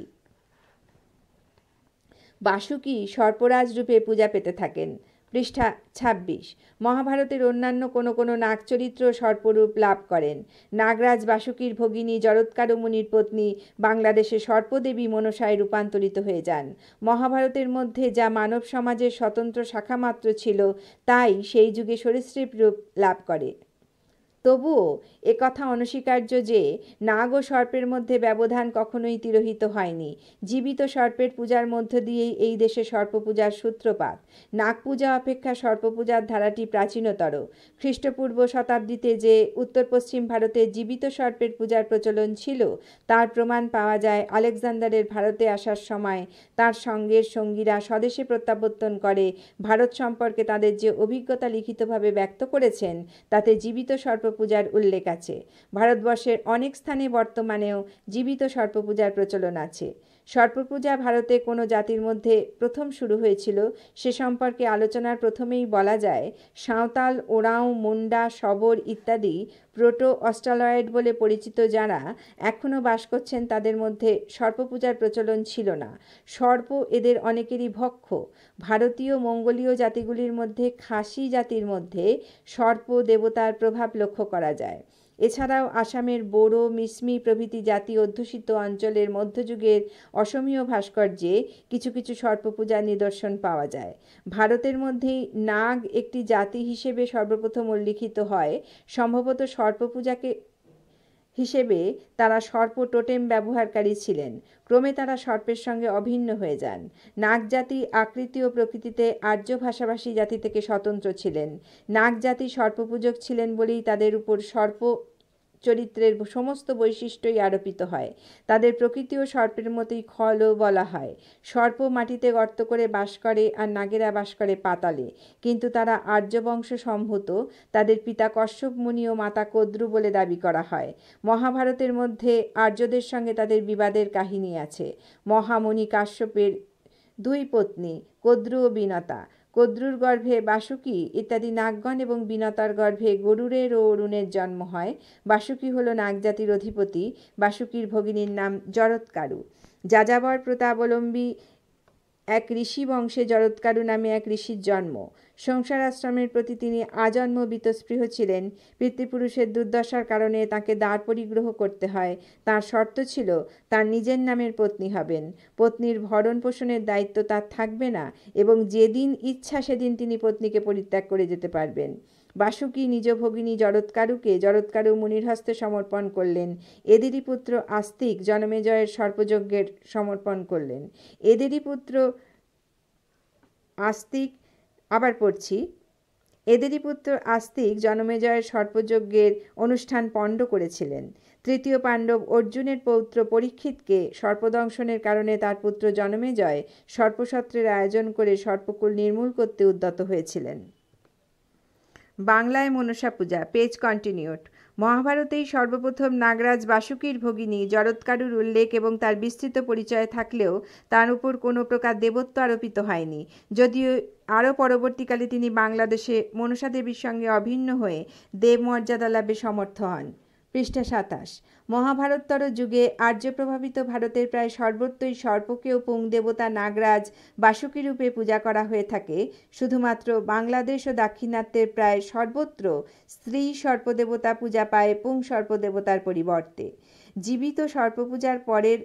বাসুকী সর্পরাজ রূপে পূজা পেতে থাকেন। পৃষ্ঠা ২৬। মহাভারতের অন্যান্য কোনো নাগ চরিত্র সর্পরূপ লাভ করেন। নাগরাজ বাসুকীর ভগিনী জরৎকারু মুনির পত্নী বাংলাদেশে সর্পদেবী মনসায় রূপান্তরিত হয়ে যান। মহাভারতের মধ্যে যা মানব সমাজের স্বতন্ত্র শাখা মাত্র ছিল, তাই সেই যুগে সরীসৃপ রূপ লাভ করে। তবুও একথা অনস্বীকার্য যে নাগ ও সর্পের মধ্যে ব্যবধান কখনোই তিরোহিত হয়নি। জীবিত সর্পের পূজার মধ্য দিয়েই এই দেশে সর্পপূজার সূত্রপাত। নাগ পূজা অপেক্ষা সর্পপূজার ধারাটি প্রাচীনতর। খ্রিস্টপূর্ব শতাব্দীতে যে উত্তর পশ্চিম ভারতে জীবিত সর্পের পূজার প্রচলন ছিল, তার প্রমাণ পাওয়া যায় আলেকজান্ডারের ভারতে আসার সময় তার সঙ্গের সঙ্গীরা স্বদেশে প্রত্যাবর্তন করে ভারত সম্পর্কে তাদের যে অভিজ্ঞতা লিখিতভাবে ব্যক্ত করেছেন, তাতে জীবিত সর্পপূজার উল্লেখ আছে। ভারতবর্ষের অনেক স্থানে বর্তমানেও জীবিত সর্পপূজার প্রচলন আছে। সর্পপূজা ভারতে কোনো জাতির মধ্যে প্রথম শুরু হয়েছিল সে সম্পর্কে আলোচনার প্রথমেই বলা যায়, সাঁওতাল, ওরাঁও, মুন্ডা, শবর ইত্যাদি প্রোটো অস্ট্রালয়েড বলে পরিচিত যারা এখনও বাস করছেন, তাদের মধ্যে সর্পপূজার প্রচলন ছিল না। সর্প এদের অনেকেরই ভক্ষ। ভারতীয় মঙ্গোলীয় জাতিগুলির মধ্যে খাসি জাতির মধ্যে সর্প দেবতার প্রভাব লক্ষ্য করা যায়। এছাড়াও আসামের বোরো, মিসমি প্রভৃতি জাতি অধ্যুষিত অঞ্চলের মধ্যযুগের অসমীয় ভাস্কর্যে কিছু কিছু সর্পপূজার নিদর্শন পাওয়া যায়। ভারতের মধ্যেই নাগ একটি জাতি হিসেবে সর্বপ্রথম উল্লিখিত হয়। সম্ভবত সর্পপূজাকে হিসেবে তারা সর্প টোটেম ব্যবহারকারী ছিলেন। ক্রমে তারা সর্পের সঙ্গে অভিন্ন হয়ে যান। নাগ জাতি আকৃতি ও প্রকৃতিতে আর্য ভাষাভাষী জাতি থেকে স্বতন্ত্র ছিলেন। নাগ জাতি সর্পপূজক ছিলেন বলেই তাদের উপর সর্প চরিত্রের সমস্ত বৈশিষ্ট্যই আরোপিত হয়। তাদের প্রকৃতিও সর্পের মতোই খলও বলা হয়। সর্প মাটিতে গর্ত করে বাস করে আর নাগেরা বাস করে পাতালে। কিন্তু তারা আর্যবংশ সম্ভূত। তাদের পিতা কশ্যপ মুনি ও মাতা কদ্রু বলে দাবি করা হয়। মহাভারতের মধ্যে আর্যদের সঙ্গে তাদের বিবাদের কাহিনী আছে। মহামুনি কাশ্যপের দুই পত্নী কদ্রু ও বিনতা, কদ্রুর গর্ভে বাসুকী ইত্যাদি নাগগণ এবং বিনতার গর্ভে গরুড়ের ও অরুণের জন্ম হয়। বাসুকী হল নাগজাতির অধিপতি। বাসুকীর ভগিনীর নাম জরৎকারু। যাযাবর প্রতাবলম্বী এক ঋষি বংশে জরৎকারু নামে এক ঋষির জন্ম। সংসার আশ্রমের প্রতি তিনি আজন্ম বীতস্পৃহ ছিলেন। পিতৃপুরুষের দুর্দশার কারণে তাকে দ্বার পরিগ্রহ করতে হয়। তার শর্ত ছিল তার নিজের নামের পত্নী হবেন। পত্নীর ভরণ পোষণের দায়িত্ব তার থাকবে না এবং যেদিন ইচ্ছা সেদিন তিনি পত্নীকে পরিত্যাগ করে যেতে পারবেন। বাসুকী নিজ ভগিনী জরৎকারু মুনির হস্তে সমর্পণ করলেন। এদেরই পুত্র আস্তিক জনমেজয়ের সর্পযজ্ঞের সমর্পণ করলেন। এদেরই পুত্র আস্তিক জনমেজয়ের সর্পযজ্ঞের অনুষ্ঠান পণ্ড করেছিলেন। তৃতীয় পাণ্ডব অর্জুনের পৌত্র পরীক্ষিতকে সর্পদংশনের কারণে তার পুত্র জনমেজয় সর্পসত্রের আয়োজন করে সর্পকুল নির্মূল করতে উদ্যত হয়েছিলেন। বাংলায় মনসা পূজা, পেজ কন্টিনিউড। মহাভারতেই সর্বপ্রথম নাগরাজ বাসুকীর ভগিনী জরৎকারুর উল্লেখ এবং তার বিস্তৃত পরিচয় থাকলেও তার উপর কোনো প্রকার দেবত্ব আরোপিত হয়নি। যদিও আরও পরবর্তীকালে তিনি বাংলাদেশে মনসা দেবীর সঙ্গে অভিন্ন হয়ে দেব মর্যাদা লাভে সমর্থ হন। পৃষ্ঠা ২৭। মহাভারতোত্তর যুগে আর্য প্রভাবিত ভারতের প্রায় সর্বত্রই সর্পকেও পুংদেবতা নাগরাজ বাসুকী রূপে পূজা করা হয়ে থাকে। শুধুমাত্র বাংলাদেশ ও দাক্ষিণাত্যের প্রায় সর্বত্র স্ত্রী সর্পদেবতা পূজা পায় পুং সর্পদেবতার পরিবর্তে। জীবিত সর্পপূজার পরের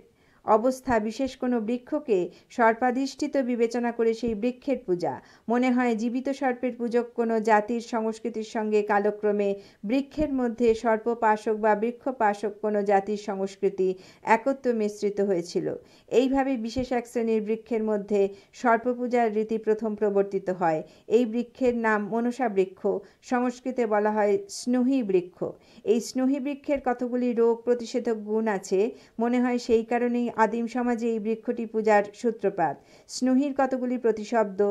অবস্থা বিশেষ কোনো বৃক্ষকে সর্পাধিষ্ঠিত বিবেচনা করে সেই বৃক্ষের পূজা। মনে হয় জীবিত সর্পের পূজক কোনো জাতির সংস্কৃতির সঙ্গে কালক্রমে বৃক্ষের মধ্যে সর্পপাশক বা বৃক্ষপাশক কোনো জাতির সংস্কৃতি একত্র মিশ্রিত হয়েছিল। এইভাবে বিশেষ এক শ্রেণীর বৃক্ষের মধ্যে সর্পপূজার রীতি প্রথম প্রবর্তিত হয়। এই বৃক্ষের নাম মনসা বৃক্ষ। সংস্কৃতে বলা হয় স্নুহী বৃক্ষ। এই স্নুহী বৃক্ষের কতগুলি রোগ প্রতিষেধক গুণ আছে। মনে হয় সেই কারণেই আদিম সমাজে এই বৃক্ষটি পূজার সূত্রপাত। স্নুহীর কতগুলি প্রতিশব্দ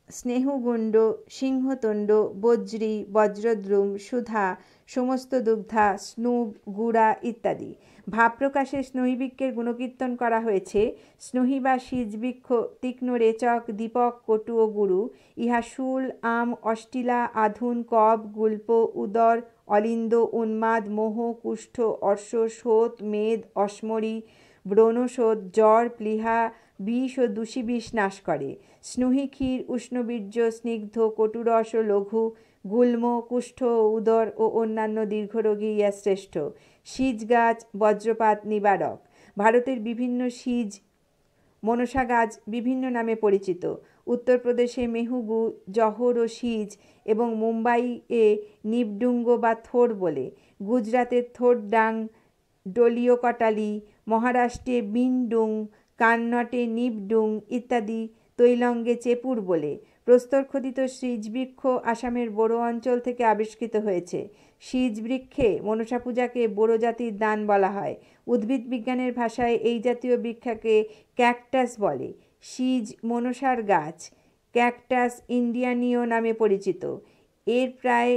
স্নেহগুণ্ড, সিংহতুণ্ড, বজ্রী, বজ্রদ্রুম, সুধা, সমস্ত দুগ্ধা, স্নুব, গুড়া ইত্যাদি। ভাব প্রকাশে স্নুহীবৃক্ষের গুণকীর্তন করা হয়েছে। স্নুহী বা শীজবৃক্ষ তীক্ষ্ণ রেচক, দীপক, কটু ও গুরু। ইহা শূল, আম, অষ্টিলা, আধুন, কব, গুল্প, উদর, অলিন্দ, উন্মাদ, মোহ, কুষ্ঠ, অর্শ, শোথ, মেদ, অশ্মরী, ব্রণশোথ, জ্বর, প্লীহা, বিষ ও দূষী বিষ নাশ করে। স্নুহী ক্ষীর উষ্ণবীর্য, স্নিগ্ধ, কটুরস ও লঘু, গুল্ম, কুষ্ঠ, উদর ও অন্যান্য দীর্ঘরোগী ইয়া শ্রেষ্ঠ। শীজ গাছ বজ্রপাত নিবারক। ভারতের বিভিন্ন শীজ মনসা গাছ বিভিন্ন নামে পরিচিত। উত্তরপ্রদেশে মেহুগু, জহর ও শীজ এবং মুম্বাইয়ে নিবডুঙ্গ বা থোর বলে। গুজরাতের থোরডাং, ডোলিও কটালি, মহারাষ্ট্রে বিনডুং, কান্নটে নিবডুং ইত্যাদি তৈলঙ্গে চেপুর বলে। প্রস্তরখোদিত শীজবৃক্ষ আসামের বোরো অঞ্চল থেকে আবিষ্কৃত হয়েছে। শীজবৃক্ষে মনসা পূজাকে বোরো জাতির দান বলা হয়। উদ্ভিদ বিজ্ঞানের ভাষায় এই জাতীয় বৃক্ষকে ক্যাকটাস বলে। শীজ মনসার গাছ, ক্যাকটাস ইন্ডিয়ানিও নামে পরিচিত। এর প্রায়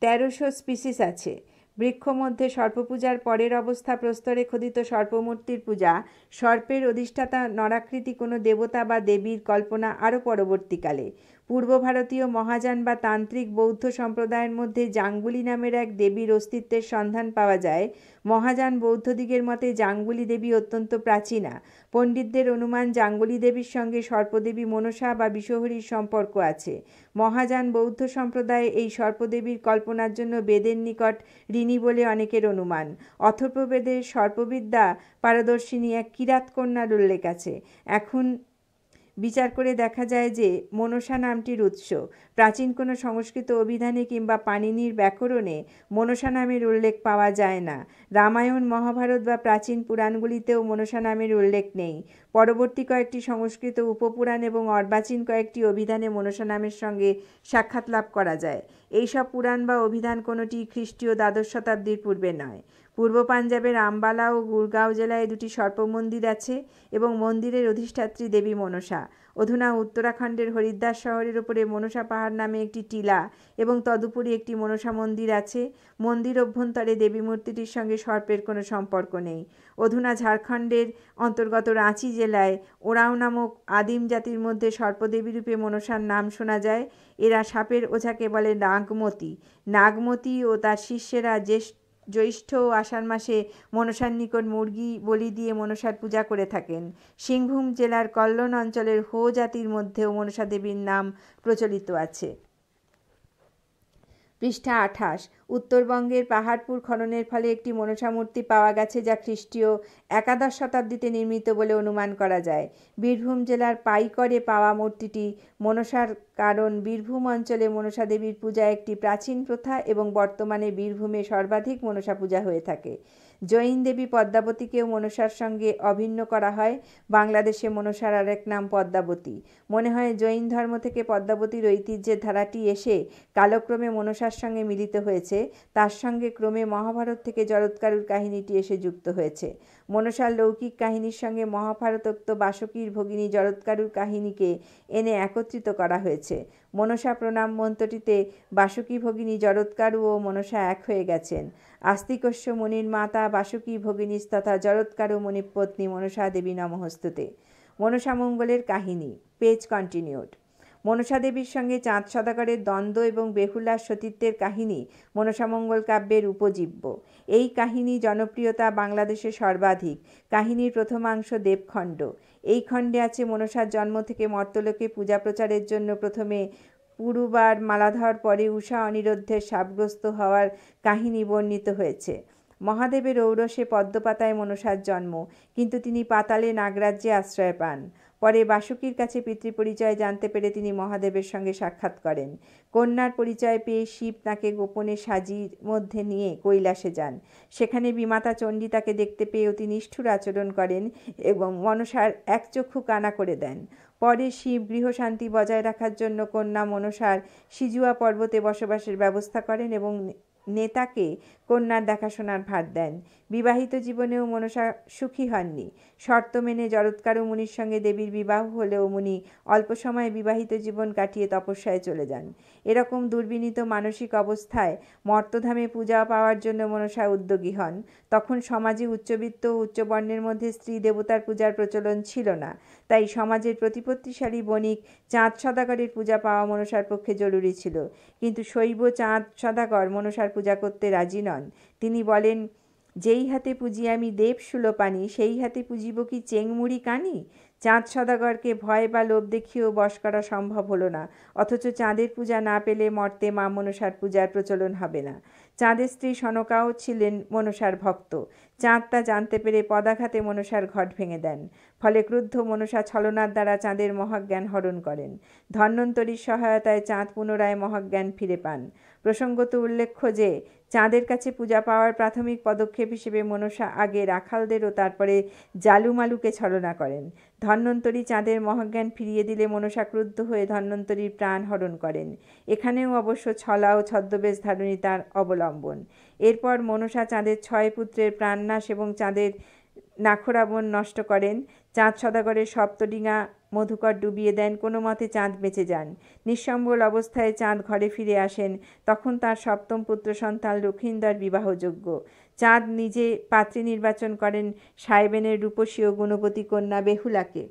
1300 স্পিসিস আছে। বৃক্ষ মধ্যে সর্পপূজার পরের অবস্থা প্রস্তরে খোদিত সর্পমূর্তির পূজা। সর্পের অধিষ্ঠাতা নরাকৃতি কোনো দেবতা বা দেবীর কল্পনা আরও পরবর্তীকালে। পূর্ব ভারতীয় মহাযান বা তান্ত্রিক বৌদ্ধ সম্প্রদায়ের মধ্যে জাঙ্গুলি নামের এক দেবীর অস্তিত্বের সন্ধান পাওয়া যায়। মহাযান বৌদ্ধদিগের মতে জাঙ্গুলি দেবী অত্যন্ত প্রাচীনা। পণ্ডিতদের অনুমান জাঙ্গুলি দেবীর সঙ্গে সর্পদেবী মনসা বা বিষহরীর সম্পর্ক আছে। মহাযান বৌদ্ধ সম্প্রদায়ে এই সর্পদেবীর কল্পনার জন্য বেদের নিকট ঋণী বলে অনেকের অনুমান। অথর্ববেদের সর্পবিদ্যা পারদর্শিনী এক কিরাত কন্যার উল্লেখ আছে। এখন বিচার করে দেখা যায় যে মনসা নামটির উৎস প্রাচীন কোনো সংস্কৃত অভিধানে কিংবা পাণিনির ব্যাকরণে মনসা নামের উল্লেখ পাওয়া যায় না। রামায়ণ, মহাভারত বা প্রাচীন পুরাণগুলিতেও মনসা নামের উল্লেখ নেই। পরবর্তী কয়েকটি সংস্কৃত উপপুরাণ এবং অর্বাচীন কয়েকটি অভিধানে মনসা নামের সঙ্গে সাক্ষাৎ লাভ করা যায়। এইসব পুরাণ বা অভিধান কোনোটি খ্রিস্টীয় দ্বাদশ শতাব্দীর পূর্বে নয়। পূর্ব পাঞ্জাবের আম্বালা ও গুরগাঁও জেলায় দুটি সর্প মন্দির আছে এবং মন্দিরের অধিষ্ঠাত্রী দেবী মনসা। অধুনা উত্তরাখণ্ডের হরিদ্বার শহরের ওপরে মনসা পাহাড় নামে একটি টিলা এবং তদুপরি একটি মনসা মন্দির আছে। মন্দির অভ্যন্তরে দেবী মূর্তিটির সঙ্গে সর্পের কোনো সম্পর্ক নেই। অধুনা ঝাড়খণ্ডের অন্তর্গত রাঁচি জেলায় ওরাও নামক আদিম জাতির মধ্যে সর্পদেবীরূপে মনসার নাম শোনা যায়। এরা সাপের ওঝাকে বলে নাগমতি। নাগমতি ও তার শিষ্যেরা জ্যৈষ্ঠ ও আষাঢ় মাসে মনসার নিকট মুরগি বলি দিয়ে মনসার পূজা করে থাকেন। সিংভূম জেলার কল্লোল অঞ্চলের হো জাতির মধ্যেও মনসা দেবীর নাম প্রচলিত আছে। পৃষ্ঠা 28। উত্তরবঙ্গের পাহাড়পুর খননের ফলে একটি মনসা মূর্তি পাওয়া গেছে যা খ্রিস্টীয় 11 শতাব্দীতে নির্মিত বলে অনুমান করা যায়। বীরভূম জেলার পাইকরে পাওয়া মূর্তিটি মনসার কারণ বীরভূম অঞ্চলে মনসা দেবীর পূজা একটি প্রাচীন প্রথা এবং বর্তমানে বীরভূমে সর্বাধিক মনসা পূজা হয়ে থাকে। জৈন দেবী পদ্মাবতীকেও মনসার সঙ্গে অভিন্ন করা হয়। বাংলাদেশে মনসার আরেক নাম পদ্মাবতী। মনে হয় জৈন ধর্ম থেকে পদ্মাবতীর ঐতিহ্যের ধারাটি এসে কালক্রমে মনসার সঙ্গে মিলিত হয়েছে। তার সঙ্গে ক্রমে মহাভারত থেকে জরৎকারুর কাহিনীটি এসে যুক্ত হয়েছে। মনসার লৌকিক কাহিনীর সঙ্গে মহাভারতোক্ত বাসুকীর ভগিনী জরৎকারুর কাহিনীকে এনে একত্রিত করা হয়েছে। মনসা প্রণাম মন্ত্রটিতে বাসুকী ভগিনী জরৎকারু ও মনসা এক হয়ে গেছেন। আস্তিকস্য মুনির মাতা বাসুকী ভগিনীস্তথা জরৎকারু মুনিপত্নী মনসা দেবী নমঃস্তুতে। মনসা মঙ্গলের কাহিনী, পেজ কন্টিনিউড। মনসা দেবীর সঙ্গে চাঁদ সদাগরের দ্বন্দ্ব এবং বেহুলার সতীত্বের কাহিনী মনসামঙ্গল কাব্যের উপজীব্য। এই কাহিনী জনপ্রিয়তা বাংলাদেশে সর্বাধিক। কাহিনীর প্রথমাংশ দেবখণ্ড। এই খণ্ডে আছে মনসার জন্ম থেকে মর্তলোকে পূজা প্রচারের জন্য প্রথমে পুরুবার মালাধর, পরে উষা অনিরুদ্ধের শাপগ্রস্ত হওয়ার কাহিনী বর্ণিত হয়েছে। মহাদেবের ঔরসে পদ্মপাতায় মনসার জন্ম, কিন্তু তিনি পাতালে নাগরাজ্যে আশ্রয় পান। পরে বাসুকীর কাছে পিতৃপরিচয় জানতে পেরে তিনি মহাদেবের সঙ্গে সাক্ষাৎ করেন। কন্যার পরিচয় পেয়ে শিব তাকে গোপনে সাজির মধ্যে নিয়ে কৈলাসে যান। সেখানে বিমাতা চণ্ডী তাকে দেখতে পেয়ে অতি নিষ্ঠুর আচরণ করেন এবং মনসার এক চক্ষু কানা করে দেন। পরে শিব গৃহশান্তি বজায় রাখার জন্য কন্যা মনসার সিজুয়া পর্বতে বসবাসের ব্যবস্থা করেন এবং নেতাকে কন্যার দেখাশোনার ভার দেন। বিবাহিত জীবনেও মনসা সুখী হননি। শর্ত মেনে জরৎকারু মুনির সঙ্গে দেবীর বিবাহ হলেও মুনি অল্প সময়ে বিবাহিত জীবন কাটিয়ে তপস্যায় চলে যান। এরকম দুর্বিনীত মানসিক অবস্থায় মর্তধামে পূজা পাওয়ার জন্য মনসা উদ্যোগী হন। তখন সমাজে উচ্চবিত্ত ও উচ্চবর্ণের মধ্যে স্ত্রী দেবতার পূজার প্রচলন ছিল না। তাই সমাজের প্রতিপত্তিশালী বণিক চাঁদ সদাগরের পূজা পাওয়া মনসার পক্ষে জরুরি ছিল। কিন্তু শৈব চাঁদ সদাগর মনসার পূজা করতে রাজি নন। তিনি বলেন, যেই হাতে পুজি আমি দেব সুলোপানি, সেই হাতে পুজিব কি চেংমুড়ি কানি? চাঁদ সদাগরকে ভয় বা লোভ দেখিয়েও বশ করা সম্ভব হলো না। অথচ চাঁদের পূজা না পেলে মর্তে মা মনসার পূজার প্রচলন হবে না। চাঁদের স্ত্রী সনকাও ছিলেন মনসার ভক্ত। চাঁদ তা জানতে পেরে পদাঘাতে মনসার ঘট ভেঙে দেন। ফলে ক্রুদ্ধ মনসা ছলনার দ্বারা চাঁদের মহাজ্ঞান হরণ করেন। ধন্বন্তরীর সহায়তায় চাঁদ পুনরায় মহাজ্ঞান ফিরে পান। প্রসঙ্গত উল্লেখ্য যে চাঁদের কাছে পূজা পাওয়ার প্রাথমিক পদক্ষেপ হিসেবে মনসা আগে রাখালদের ও তারপরে জালুমালুকে ছলনা করেন। ধন্বন্তরী চাঁদের মহাজ্ঞান ফিরিয়ে দিলে মনসা ক্রুদ্ধ হয়ে ধন্বন্তরীর প্রাণ হরণ করেন। এখানেও অবশ্য ছলা ও ছদ্মবেশ ধারণই তার অবলম্বন। এরপর মনসা চাঁদের 6 পুত্রের প্রাণনাশ এবং চাঁদের নাখরাবণ নষ্ট করেন। চাঁদ সদাগরের সপ্তডিঙা মধুকর ডুবিয়ে দেন। কোনো মতে চাঁদ বেঁচে যান। নিঃসম্বল অবস্থায় চাঁদ ঘরে ফিরে আসেন। তখন তার সপ্তম পুত্র সন্তান লক্ষিন্দর বিবাহযোগ্য। চাঁদ নিজে পাত্রী নির্বাচন করেন সাইবেনের রূপসী ও গুণবতী কন্যা বেহুলাকে।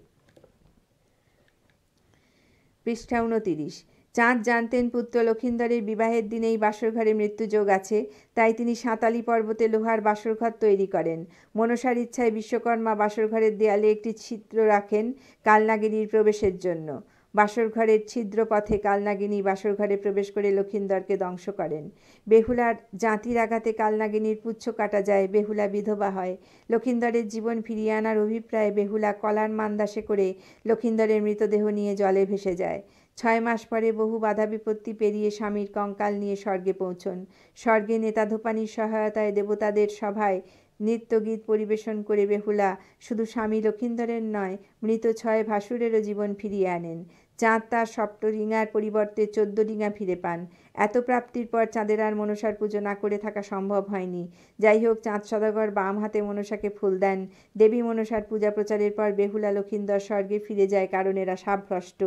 পৃষ্ঠা 29। চাঁদ জানতেন পুত্র লক্ষিন্দরের বিবাহের দিনেই বাসরঘরে মৃত্যুযোগ আছে, তাই তিনি সাঁতালি পর্বতে লোহার বাসরঘর তৈরি করেন। মনসার ইচ্ছায় বিশ্বকর্মা বাসরঘরের দেয়ালে একটি ছিদ্র রাখেন কালনাগিনীর প্রবেশের জন্য। বাসরঘরের ছিদ্র পথে কালনাগিনী বাসরঘরে প্রবেশ করে লক্ষিন্দরকে ধ্বংস করেন। বেহুলার জাঁতির আঘাতে কালনাগিনীর পুচ্ছ কাটা যায়, বেহুলা বিধবা হয়। লক্ষিন্দরের জীবন ফিরিয়ে আনার অভিপ্রায়ে বেহুলা কলার মান্দাসে করে লক্ষিন্দরের মৃতদেহ নিয়ে জলে ভেসে যায়। 6 মাস পরে বহু বাধা বিপত্তি পেরিয়ে স্বামীর কঙ্কাল নিয়ে স্বর্গে পৌঁছন। স্বর্গে নেতাধোপানির সহায়তায় দেবতাদের সভায় নৃত্যগীত পরিবেশন করে বেহুলা শুধু স্বামী লক্ষিন্দরের নয়, মৃত 6 ভাসুরেরও জীবন ফিরিয়ে আনেন। চাঁদ তার সপ্তডিঙার পরিবর্তে 14 ডিঙা ফিরে পান। এত প্রাপ্তির পর চাঁদের আর মনসার পুজো না করে থাকা সম্ভব হয়নি। যাই হোক, চাঁদ সদাগর বাম হাতে মনসাকে ফুল দেন। দেবী মনসার পূজা প্রচারের পর বেহুলা লক্ষিন্দর স্বর্গে ফিরে যায়, কারণ এরা শাপভ্রষ্ট,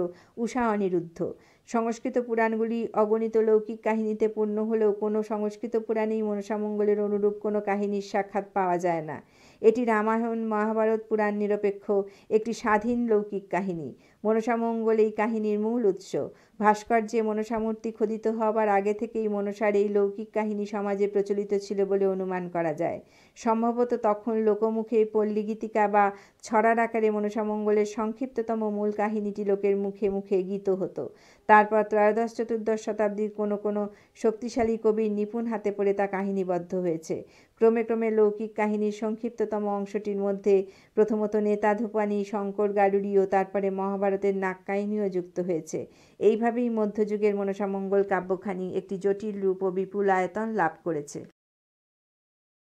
উষা অনিরুদ্ধ। সংস্কৃত পুরাণগুলি অগণিত লৌকিক কাহিনীতে পূর্ণ হলেও কোনো সংস্কৃত পুরাণেই মনসামঙ্গলের অনুরূপ কোনো কাহিনীর সাক্ষাৎ পাওয়া যায় না। এটি রামায়ণ মহাভারত পুরাণ নিরপেক্ষ একটি স্বাধীন লৌকিক কাহিনী। মনসামঙ্গল এই কাহিনীর মূল উৎস। ভাস্কর্যে মনসামূর্তি খোদিত হবার আগে থেকেই মনসার এই লৌকিক কাহিনী সমাজে প্রচলিত ছিল বলে অনুমান করা যায়। সম্ভবত তখন লোকমুখে পল্লীগীতিকা বা ছড়ার আকারে মনসামঙ্গলের সংক্ষিপ্ততম মূল কাহিনীটি লোকের মুখে মুখে গীত হতো। তারপর ত্রয়োদশ-চতুর্দশ শতাব্দীর কোনো কোনো শক্তিশালী কবির নিপুণ হাতে পড়ে তা কাহিনীবদ্ধ হয়েছে। ক্রমে ক্রমে লৌকিক কাহিনীর সংক্ষিপ্ততম অংশটির মধ্যে প্রথমত নেতাধোপানি, শঙ্কর গারুড়ি ও তারপরে মহাভারতের নাগকাহিনীও যুক্ত হয়েছে। এইভাবেই মধ্যযুগের মনসামঙ্গল কাব্যখানি একটি জটিল রূপ ও বিপুল আয়তন লাভ করেছে।